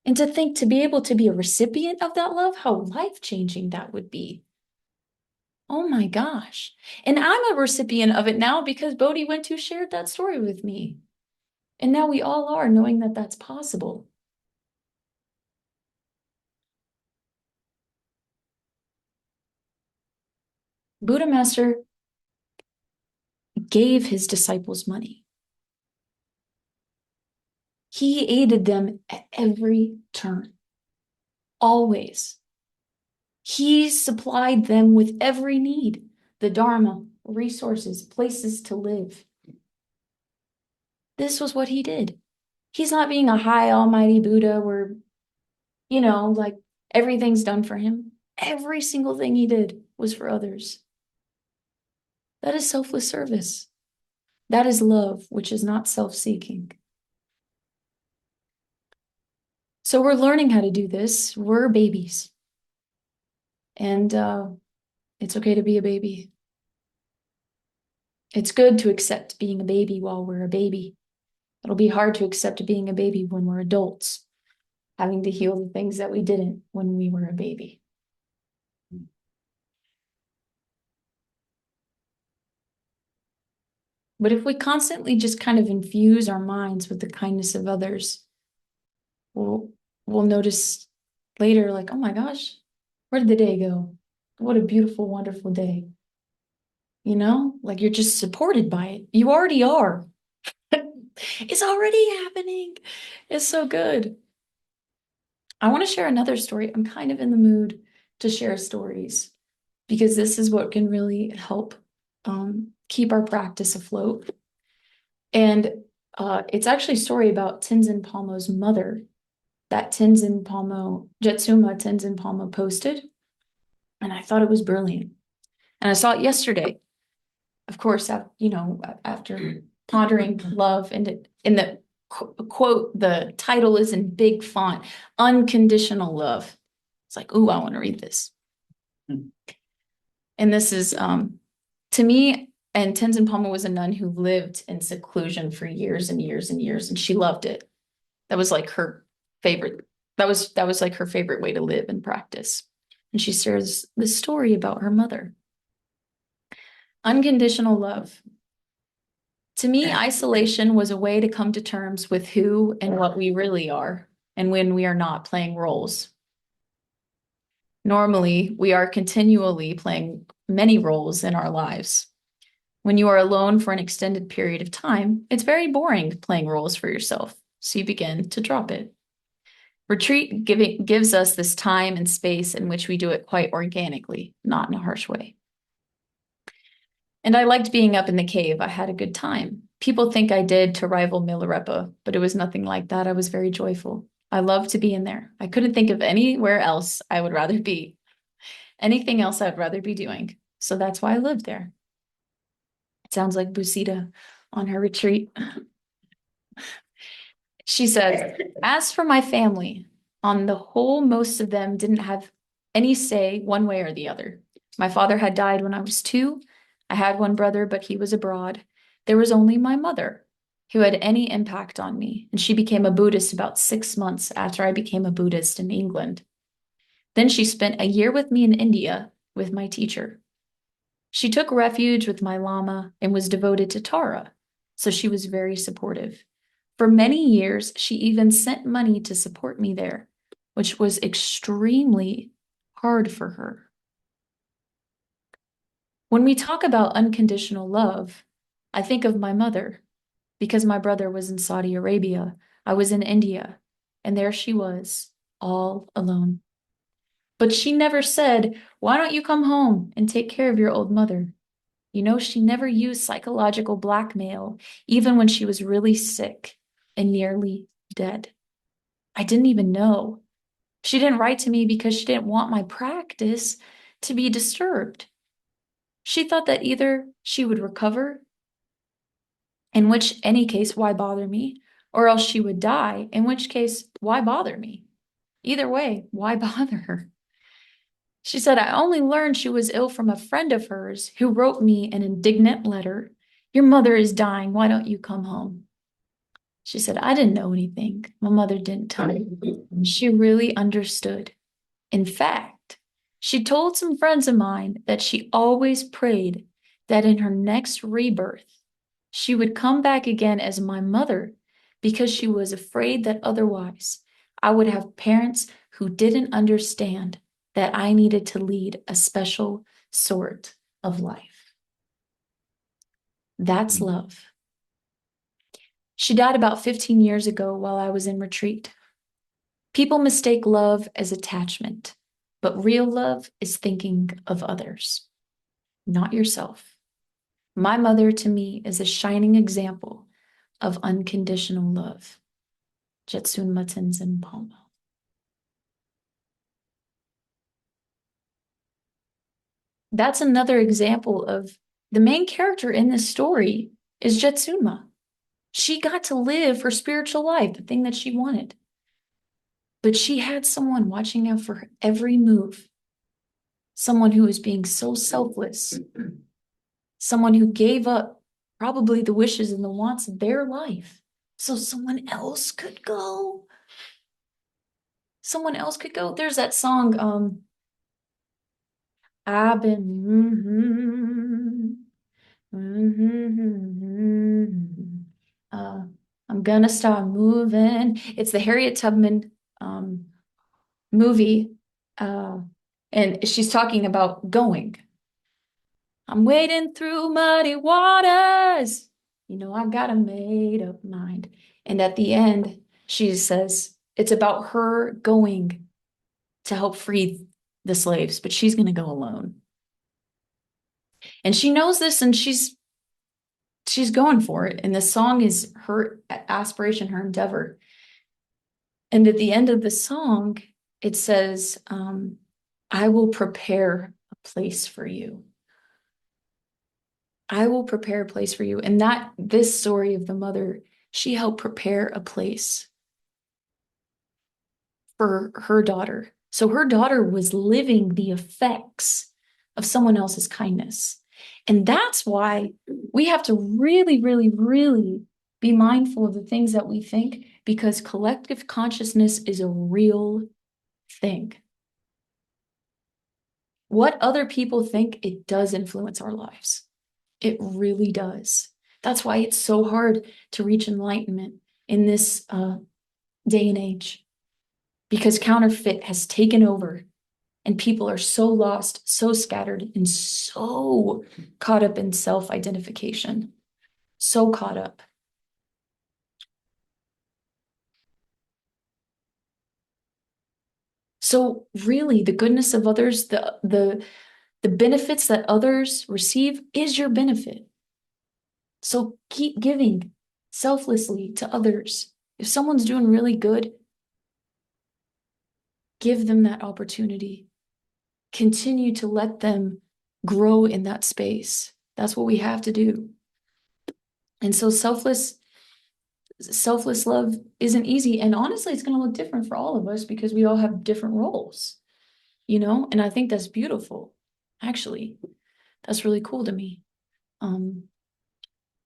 Speaker 2: And to think, to be able to be a recipient of that love, how life-changing that would be. Oh my gosh. And I'm a recipient of it now because Bodhi Wentu shared that story with me. And now we all are, knowing that that's possible. Buddha Master gave his disciples money. He aided them at every turn, always. He supplied them with every need, the Dharma, resources, places to live. This was what he did. He's not being a high almighty Buddha where, you know, like everything's done for him. Every single thing he did was for others. That is selfless service. That is love, which is not self-seeking. So we're learning how to do this. We're babies. And it's okay to be a baby. It's good to accept being a baby while we're a baby. It'll be hard to accept being a baby when we're adults, having to heal the things that we didn't when we were a baby. But if we constantly just kind of infuse our minds with the kindness of others, we'll notice later, like, oh my gosh, where did the day go? What a beautiful, wonderful day. You know, like you're just supported by it. You already are. It's already happening. It's so good. I want to share another story. I'm kind of in the mood to share stories because this is what can really help keep our practice afloat. And it's actually a story about Tenzin Palmo's mother that Jetsuma Tenzin Palmo posted. And I thought it was brilliant. And I saw it yesterday. Of course, after pondering love, and in the quote, the title is in big font, Unconditional Love. It's like, ooh, I want to read this. And this is, to me, and Tenzin Palmo was a nun who lived in seclusion for years and years and years, and she loved it. That was like her favorite. That was like her favorite way to live and practice. And she shares this story about her mother. Unconditional love. To me, isolation was a way to come to terms with who and what we really are, and when we are not playing roles. Normally, we are continually playing many roles in our lives. When you are alone for an extended period of time, it's very boring playing roles for yourself, so you begin to drop it. Retreat gives us this time and space in which we do it quite organically, not in a harsh way. And I liked being up in the cave. I had a good time. People think I did to rival Milarepa, but it was nothing like that. I was very joyful. I loved to be in there. I couldn't think of anywhere else I would rather be. Anything else I'd rather be doing. So that's why I lived there. It sounds like Busita on her retreat. She says, as for my family, on the whole, most of them didn't have any say one way or the other. My father had died when I was 2. I had one brother, but he was abroad. There was only my mother who had any impact on me, and she became a Buddhist about 6 months after I became a Buddhist in England. Then she spent a year with me in India with my teacher. She took refuge with my Lama and was devoted to Tara, so she was very supportive. For many years, she even sent money to support me there, which was extremely hard for her. When we talk about unconditional love, I think of my mother, because my brother was in Saudi Arabia, I was in India, and there she was, all alone. But she never said, why don't you come home and take care of your old mother? You know, she never used psychological blackmail, even when she was really sick and nearly dead. I didn't even know. She didn't write to me because she didn't want my practice to be disturbed. She thought that either she would recover, in which any case, why bother me? Or else she would die, in which case, why bother me? Either way, why bother her? She said, I only learned she was ill from a friend of hers who wrote me an indignant letter. Your mother is dying. Why don't you come home? She said, I didn't know anything. My mother didn't tell me. She really understood. In fact, she told some friends of mine that she always prayed that in her next rebirth, she would come back again as my mother because she was afraid that otherwise I would have parents who didn't understand that I needed to lead a special sort of life. That's love. She died about 15 years ago while I was in retreat. People mistake love as attachment, but real love is thinking of others, not yourself. My mother to me is a shining example of unconditional love. Jetsun Matenzen Palmo. That's another example of the main character in this story is Jetsunma. She got to live her spiritual life, the thing that she wanted. But she had someone watching out for her every move. Someone who was being so selfless. Someone who gave up probably the wishes and the wants of their life so someone else could go. Someone else could go. There's that song, I've been I'm gonna start moving. It's the Harriet Tubman movie, and she's talking about going. I'm wading through muddy waters. You know, I got a made up mind. And at the end, she says it's about her going to help free the slaves, but she's going to go alone. And she knows this and she's going for it. And the song is her aspiration, her endeavor. And at the end of the song, it says, I will prepare a place for you. I will prepare a place for you. And this story of the mother, she helped prepare a place for her daughter. So her daughter was living the effects of someone else's kindness. And that's why we have to really, really, really be mindful of the things that we think, because collective consciousness is a real thing. What other people think, it does influence our lives. It really does. That's why it's so hard to reach enlightenment in this day and age, because counterfeit has taken over and people are so lost, so scattered, and so caught up in self-identification, so caught up. So really, the goodness of others, the benefits that others receive is your benefit. So keep giving selflessly to others. If someone's doing really good, give them that opportunity. Continue to let them grow in that space. That's what we have to do. And so selfless love isn't easy. And honestly, it's going to look different for all of us because we all have different roles, you know? And I think that's beautiful. Actually, that's really cool to me.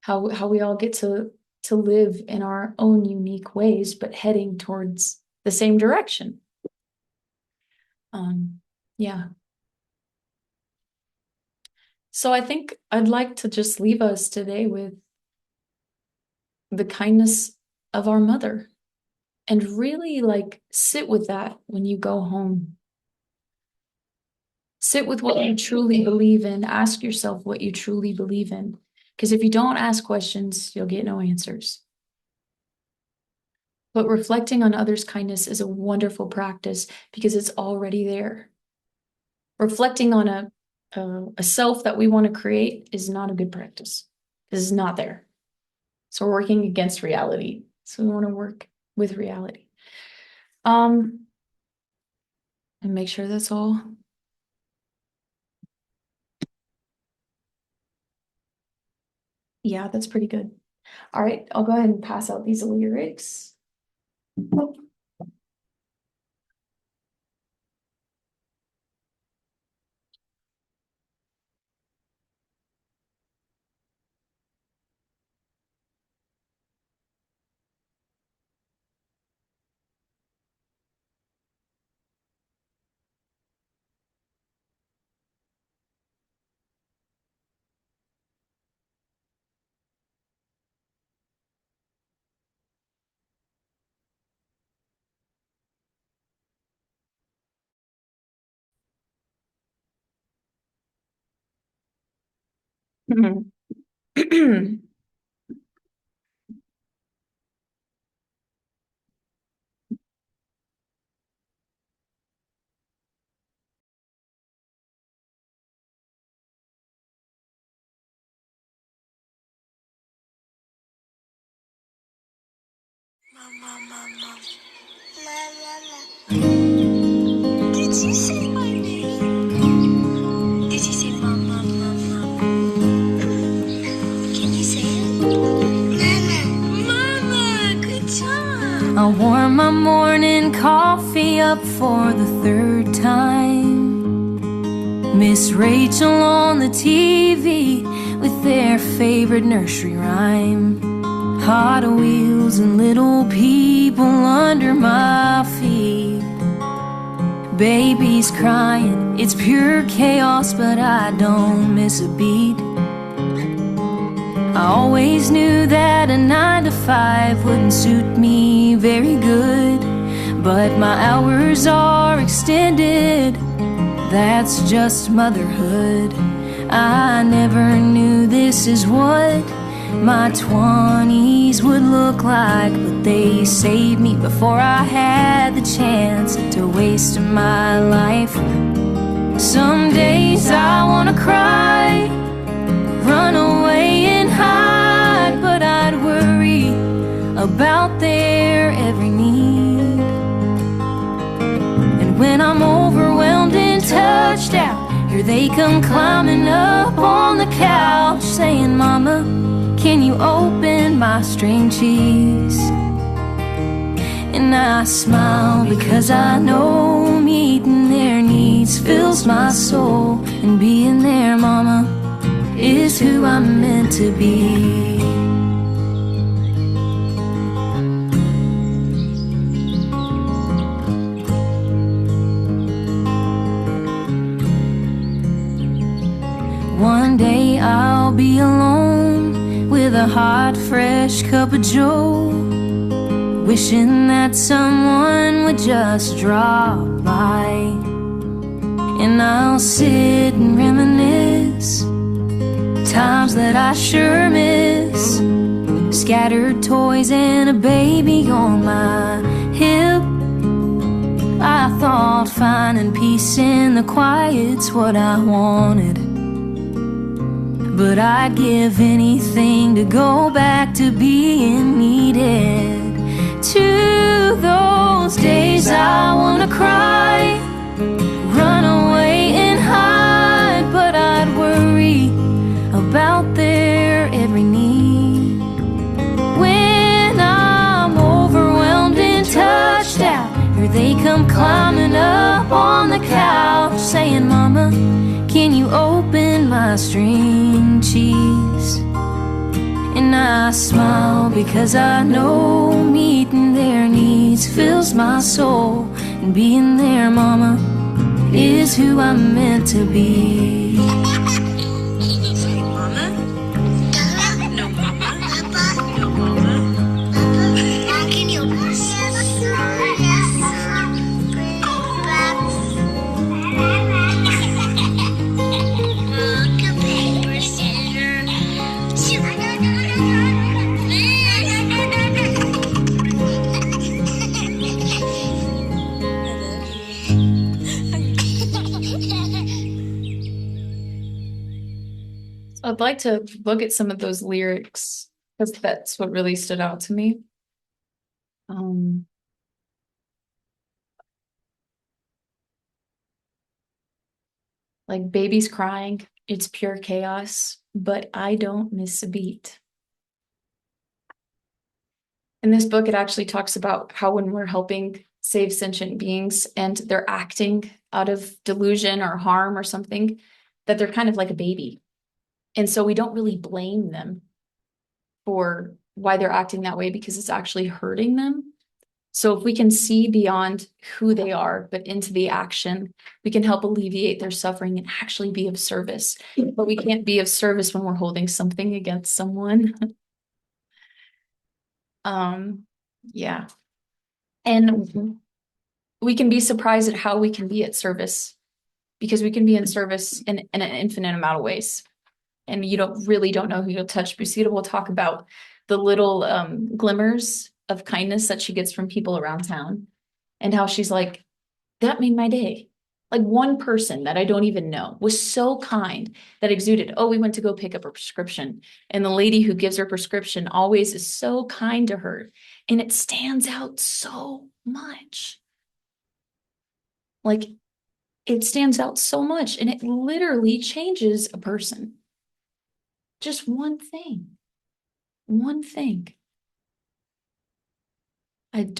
Speaker 2: How we all get to live in our own unique ways, but heading towards the same direction. Yeah. So I think I'd like to just leave us today with the kindness of our mother, and really like sit with that when you go home. Sit with what you truly believe in. Ask yourself what you truly believe in. Because if you don't ask questions, you'll get no answers. But reflecting on others' kindness is a wonderful practice because it's already there. Reflecting on a self that we want to create is not a good practice. This is not there. So we're working against reality. So we want to work with reality. And make sure that's all. Yeah, that's pretty good. All right, I'll go ahead and pass out these lyrics.
Speaker 1: Mama. Did you say my name? Did you say mama? Can you say it? Mama, good job. I warm my morning coffee up for the third time. Miss Rachel on the TV with their favorite nursery rhyme. Hot Wheels and little people under my feet. Baby's crying, it's pure chaos, but I don't miss a beat. I always knew that a 9 to 5 wouldn't suit me very good, but my hours are extended, that's just motherhood. I never knew this is what my 20s would look like, but they saved me before I had the chance to waste my life. Some days I wanna cry, run away and hide, but I'd worry about their every need. And when I'm overwhelmed and touched out, here they come climbing up on the couch saying, Mama, can you open my string cheese? And I smile because I know meeting their needs fills my soul, and being their mama is who I'm meant to be. One day I'll be alone with a hot, fresh cup of joe, wishing that someone would just drop by. And I'll sit and reminisce times that I sure miss, scattered toys and a baby on my hip. I thought finding peace in the quiet's what I wanted, but I'd give anything to go back to being needed. To those days I wanna cry, run away and hide, but I'd worry about their every need. When I'm overwhelmed and touched out, here they come climbing up on the couch, saying, Mama, can you open my string cheese? And I smile because I know meeting their needs fills my soul, and being there, Mama, is who I'm meant to be.
Speaker 4: Mama? No, Mama. No, Mama. Can you paper, scissors.
Speaker 2: I'd like to look at some of those lyrics because that's what really stood out to me. Like babies crying, it's pure chaos, but I don't miss a beat. In this book, it actually talks about how when we're helping save sentient beings and they're acting out of delusion or harm or something, that they're kind of like a baby. And so we don't really blame them for why they're acting that way because it's actually hurting them. So if we can see beyond who they are, but into the action, we can help alleviate their suffering and actually be of service. But we can't be of service when we're holding something against someone. Yeah. And we can be surprised at how we can be at service, because we can be in service in an infinite amount of ways. And you don't know who you'll touch. Busita will talk about the little glimmers of kindness that she gets from people around town, and how she's like, that made my day. Like one person that I don't even know was so kind that exuded, oh, we went to go pick up a prescription. And the lady who gives her prescription always is so kind to her. And it stands out so much. Like it stands out so much, and it literally changes a person. Just one thing. One thing.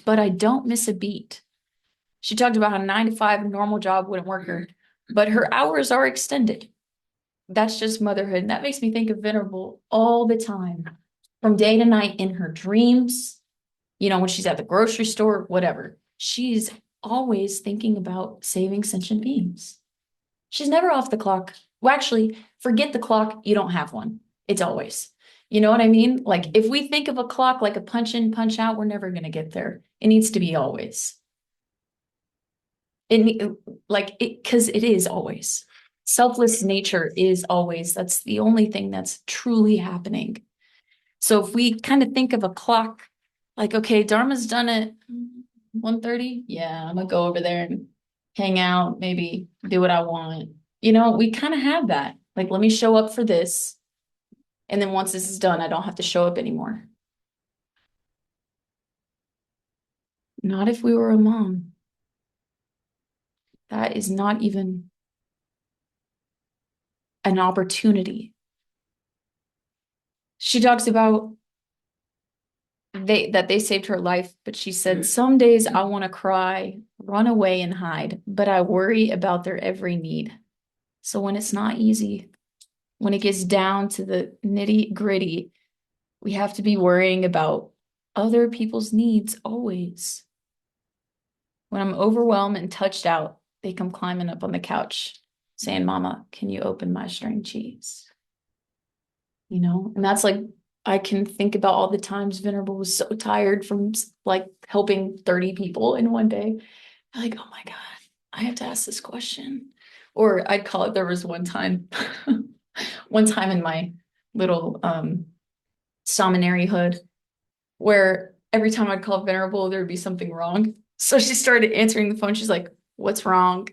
Speaker 2: But I don't miss a beat. She talked about how 9 to 5 a normal job wouldn't work her, but her hours are extended. That's just motherhood. And that makes me think of Venerable all the time, from day to night in her dreams, when she's at the grocery store, whatever. She's always thinking about saving sentient beings. She's never off the clock. Well, actually, forget the clock. You don't have one. It's always. You know what I mean? Like if we think of a clock like a punch in, punch out, we're never going to get there. It needs to be always. Because it is always. Selfless nature is always. That's the only thing that's truly happening. So if we kind of think of a clock, like, okay, Dharma's done it 1:30. Yeah, I'm gonna go over there and hang out, maybe do what I want. We kind of have that. Like, let me show up for this. And then once this is done, I don't have to show up anymore. Not if we were a mom. That is not even an opportunity. She talks about that they saved her life, but she said, some days I want to cry, run away and hide, but I worry about their every need. So when it's not easy, when it gets down to the nitty gritty, we have to be worrying about other people's needs always. When I'm overwhelmed and touched out, they come climbing up on the couch saying, Mama, can you open my string cheese? And that's like I can think about all the times Venerable was so tired from like helping 30 people in one day. Like, oh my God, I have to ask this question. Or I'd call it, there was one time, one time in my little seminary hood where every time I'd call Venerable, there would be something wrong. So she started answering the phone. She's like, what's wrong?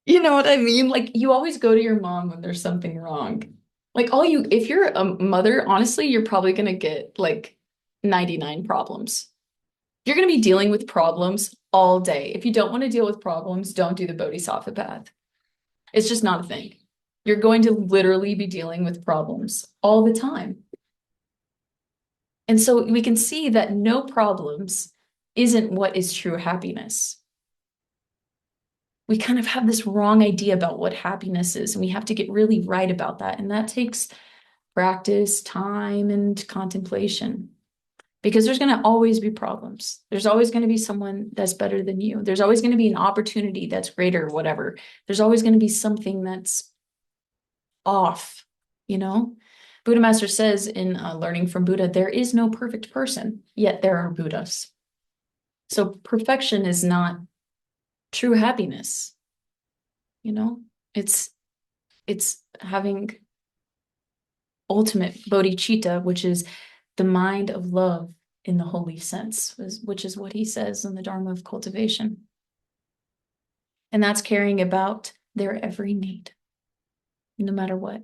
Speaker 2: You know what I mean? Like you always go to your mom when there's something wrong. Like if you're a mother, honestly, you're probably gonna get like 99 problems. You're gonna be dealing with problems all day. If you don't want to deal with problems, don't do the Bodhisattva path. It's just not a thing. You're going to literally be dealing with problems all the time. And so we can see that no problems isn't what is true happiness. We kind of have this wrong idea about what happiness is, and we have to get really right about that. And that takes practice, time, and contemplation. Because there's going to always be problems. There's always going to be someone that's better than you. There's always going to be an opportunity that's greater, whatever. There's always going to be something that's off, you know? Buddha Master says in Learning from Buddha, there is no perfect person, yet there are Buddhas. So perfection is not true happiness. You know, it's having ultimate bodhicitta, which is the mind of love in the holy sense, which is what he says in the Dharma of cultivation. And that's caring about their every need, no matter what.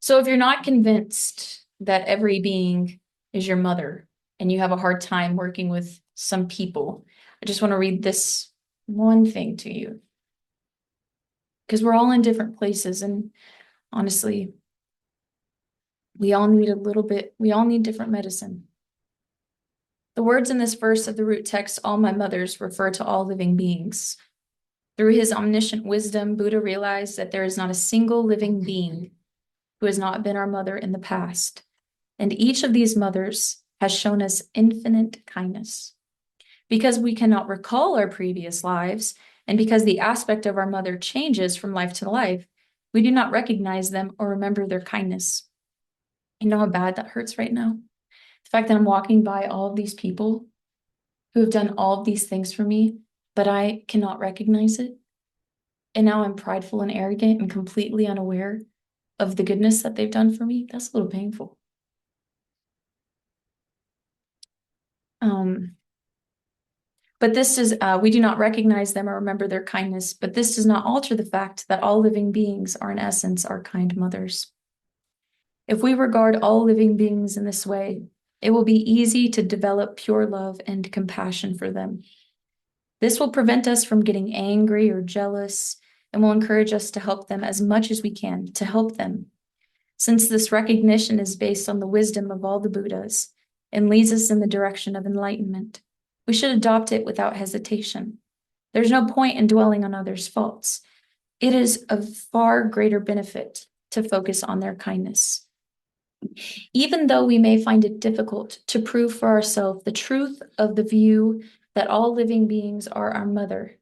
Speaker 2: So if you're not convinced that every being is your mother and you have a hard time working with some people, I just want to read this one thing to you. Because we're all in different places, and honestly, we all need different medicine. The words in this verse of the root text, all my mothers, refer to all living beings. Through his omniscient wisdom, Buddha realized that there is not a single living being who has not been our mother in the past. And each of these mothers has shown us infinite kindness. Because we cannot recall our previous lives, and because the aspect of our mother changes from life to life, we do not recognize them or remember their kindness. You know how bad that hurts right now? The fact that I'm walking by all of these people who have done all of these things for me, but I cannot recognize it. And now I'm prideful and arrogant and completely unaware of the goodness that they've done for me. That's a little painful. But this is, we do not recognize them or remember their kindness, but this does not alter the fact that all living beings are in essence our kind mothers. If we regard all living beings in this way, it will be easy to develop pure love and compassion for them. This will prevent us from getting angry or jealous and will encourage us to help them as much as we can to help them. Since this recognition is based on the wisdom of all the Buddhas and leads us in the direction of enlightenment, we should adopt it without hesitation. There's no point in dwelling on others' faults. It is of far greater benefit to focus on their kindness. Even though we may find it difficult to prove for ourselves the truth of the view that all living beings are our mother,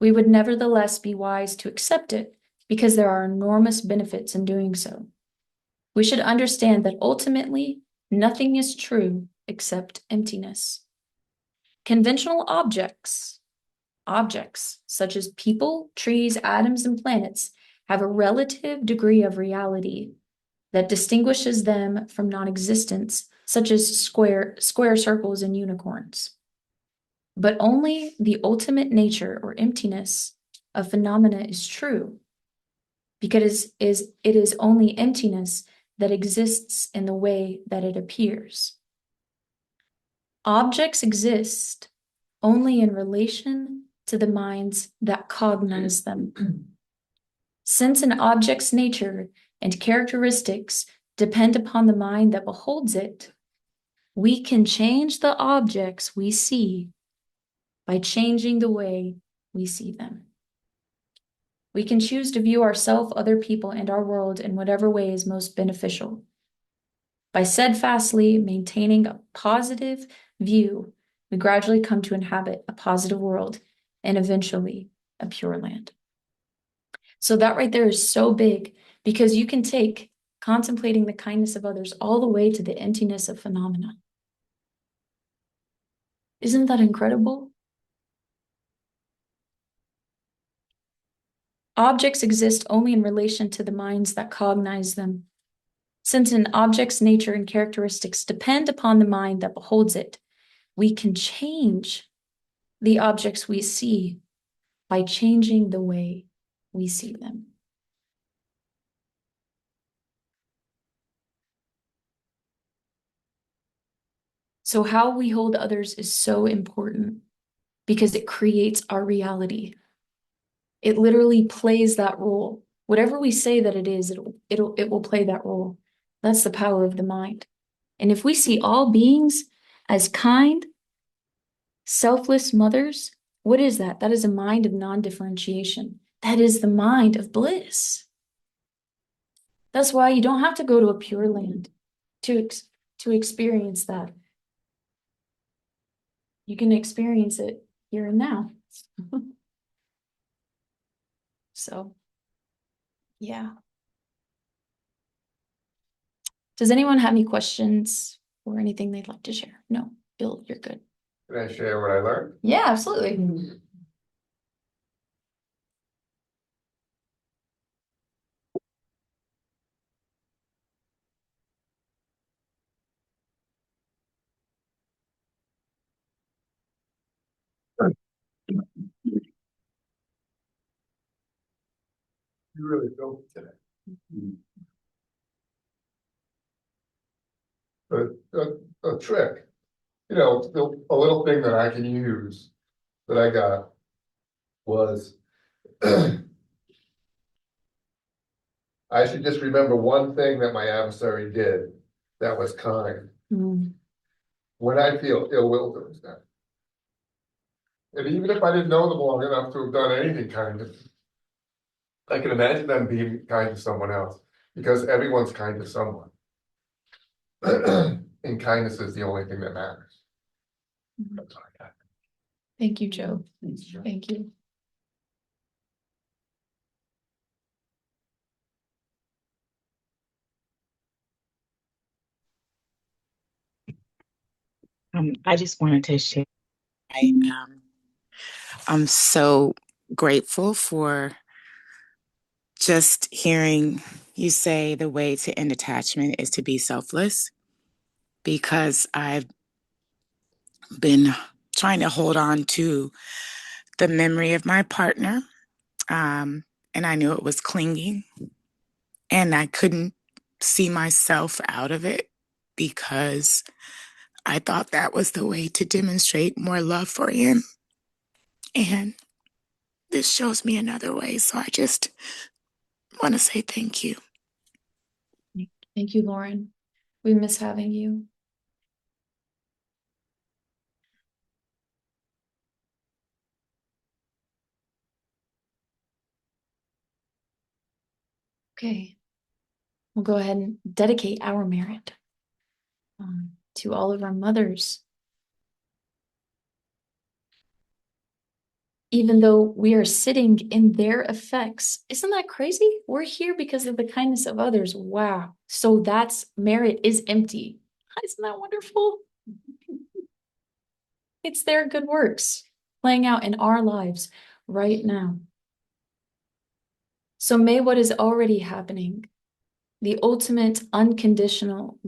Speaker 2: we would nevertheless be wise to accept it because there are enormous benefits in doing so. We should understand that ultimately nothing is true except emptiness. Conventional objects such as people, trees, atoms, and planets have a relative degree of reality that distinguishes them from non-existence, such as square circles and unicorns. But only the ultimate nature or emptiness of phenomena is true, because it is only emptiness that exists in the way that it appears. Objects exist only in relation to the minds that cognize them. Since an object's nature and characteristics depend upon the mind that beholds it, we can change the objects we see by changing the way we see them. We can choose to view ourselves, other people, and our world in whatever way is most beneficial. By steadfastly maintaining a positive view, we gradually come to inhabit a positive world and eventually a pure land. So that right there is so big because you can take contemplating the kindness of others all the way to the emptiness of phenomena. Isn't that incredible? Objects exist only in relation to the minds that cognize them. Since an object's nature and characteristics depend upon the mind that beholds it, we can change the objects we see by changing the way we see them. So how we hold others is so important because it creates our reality. It literally plays that role. Whatever we say that it is, it will play that role. That's the power of the mind. And if we see all beings as kind, selfless mothers, what is that? That is a mind of non-differentiation. That is the mind of bliss. That's why you don't have to go to a pure land to experience that. You can experience it here and now. So, yeah. Does anyone have any questions or anything they'd like to share? No, Bill, you're good.
Speaker 5: Can I share what I learned?
Speaker 2: Yeah, absolutely.
Speaker 5: You really built it today. A trick, a little thing that I can use that I got was I should just remember one thing that my adversary did that was kind.
Speaker 2: Mm.
Speaker 5: When I feel ill will towards them. And even if I didn't know them long enough to have done anything kind, I can imagine them being kind to someone else because everyone's kind to someone. And kindness is the only thing that matters. That's what I got.
Speaker 2: Thank you, Joe. Thank you.
Speaker 6: I just wanted to share. I'm so grateful for just hearing you say the way to end attachment is to be selfless, because I've been trying to hold on to the memory of my partner, and I knew it was clinging, and I couldn't see myself out of it because I thought that was the way to demonstrate more love for him. And this shows me another way. So I just want to say thank you.
Speaker 2: Thank you, Lauren. We miss having you. Okay. We'll go ahead and dedicate our merit to all of our mothers. Even though we are sitting in their effects. Isn't that crazy? We're here because of the kindness of others. Wow. So that's merit is empty. Isn't that wonderful? It's their good works playing out in our lives right now. So may what is already happening, the ultimate unconditional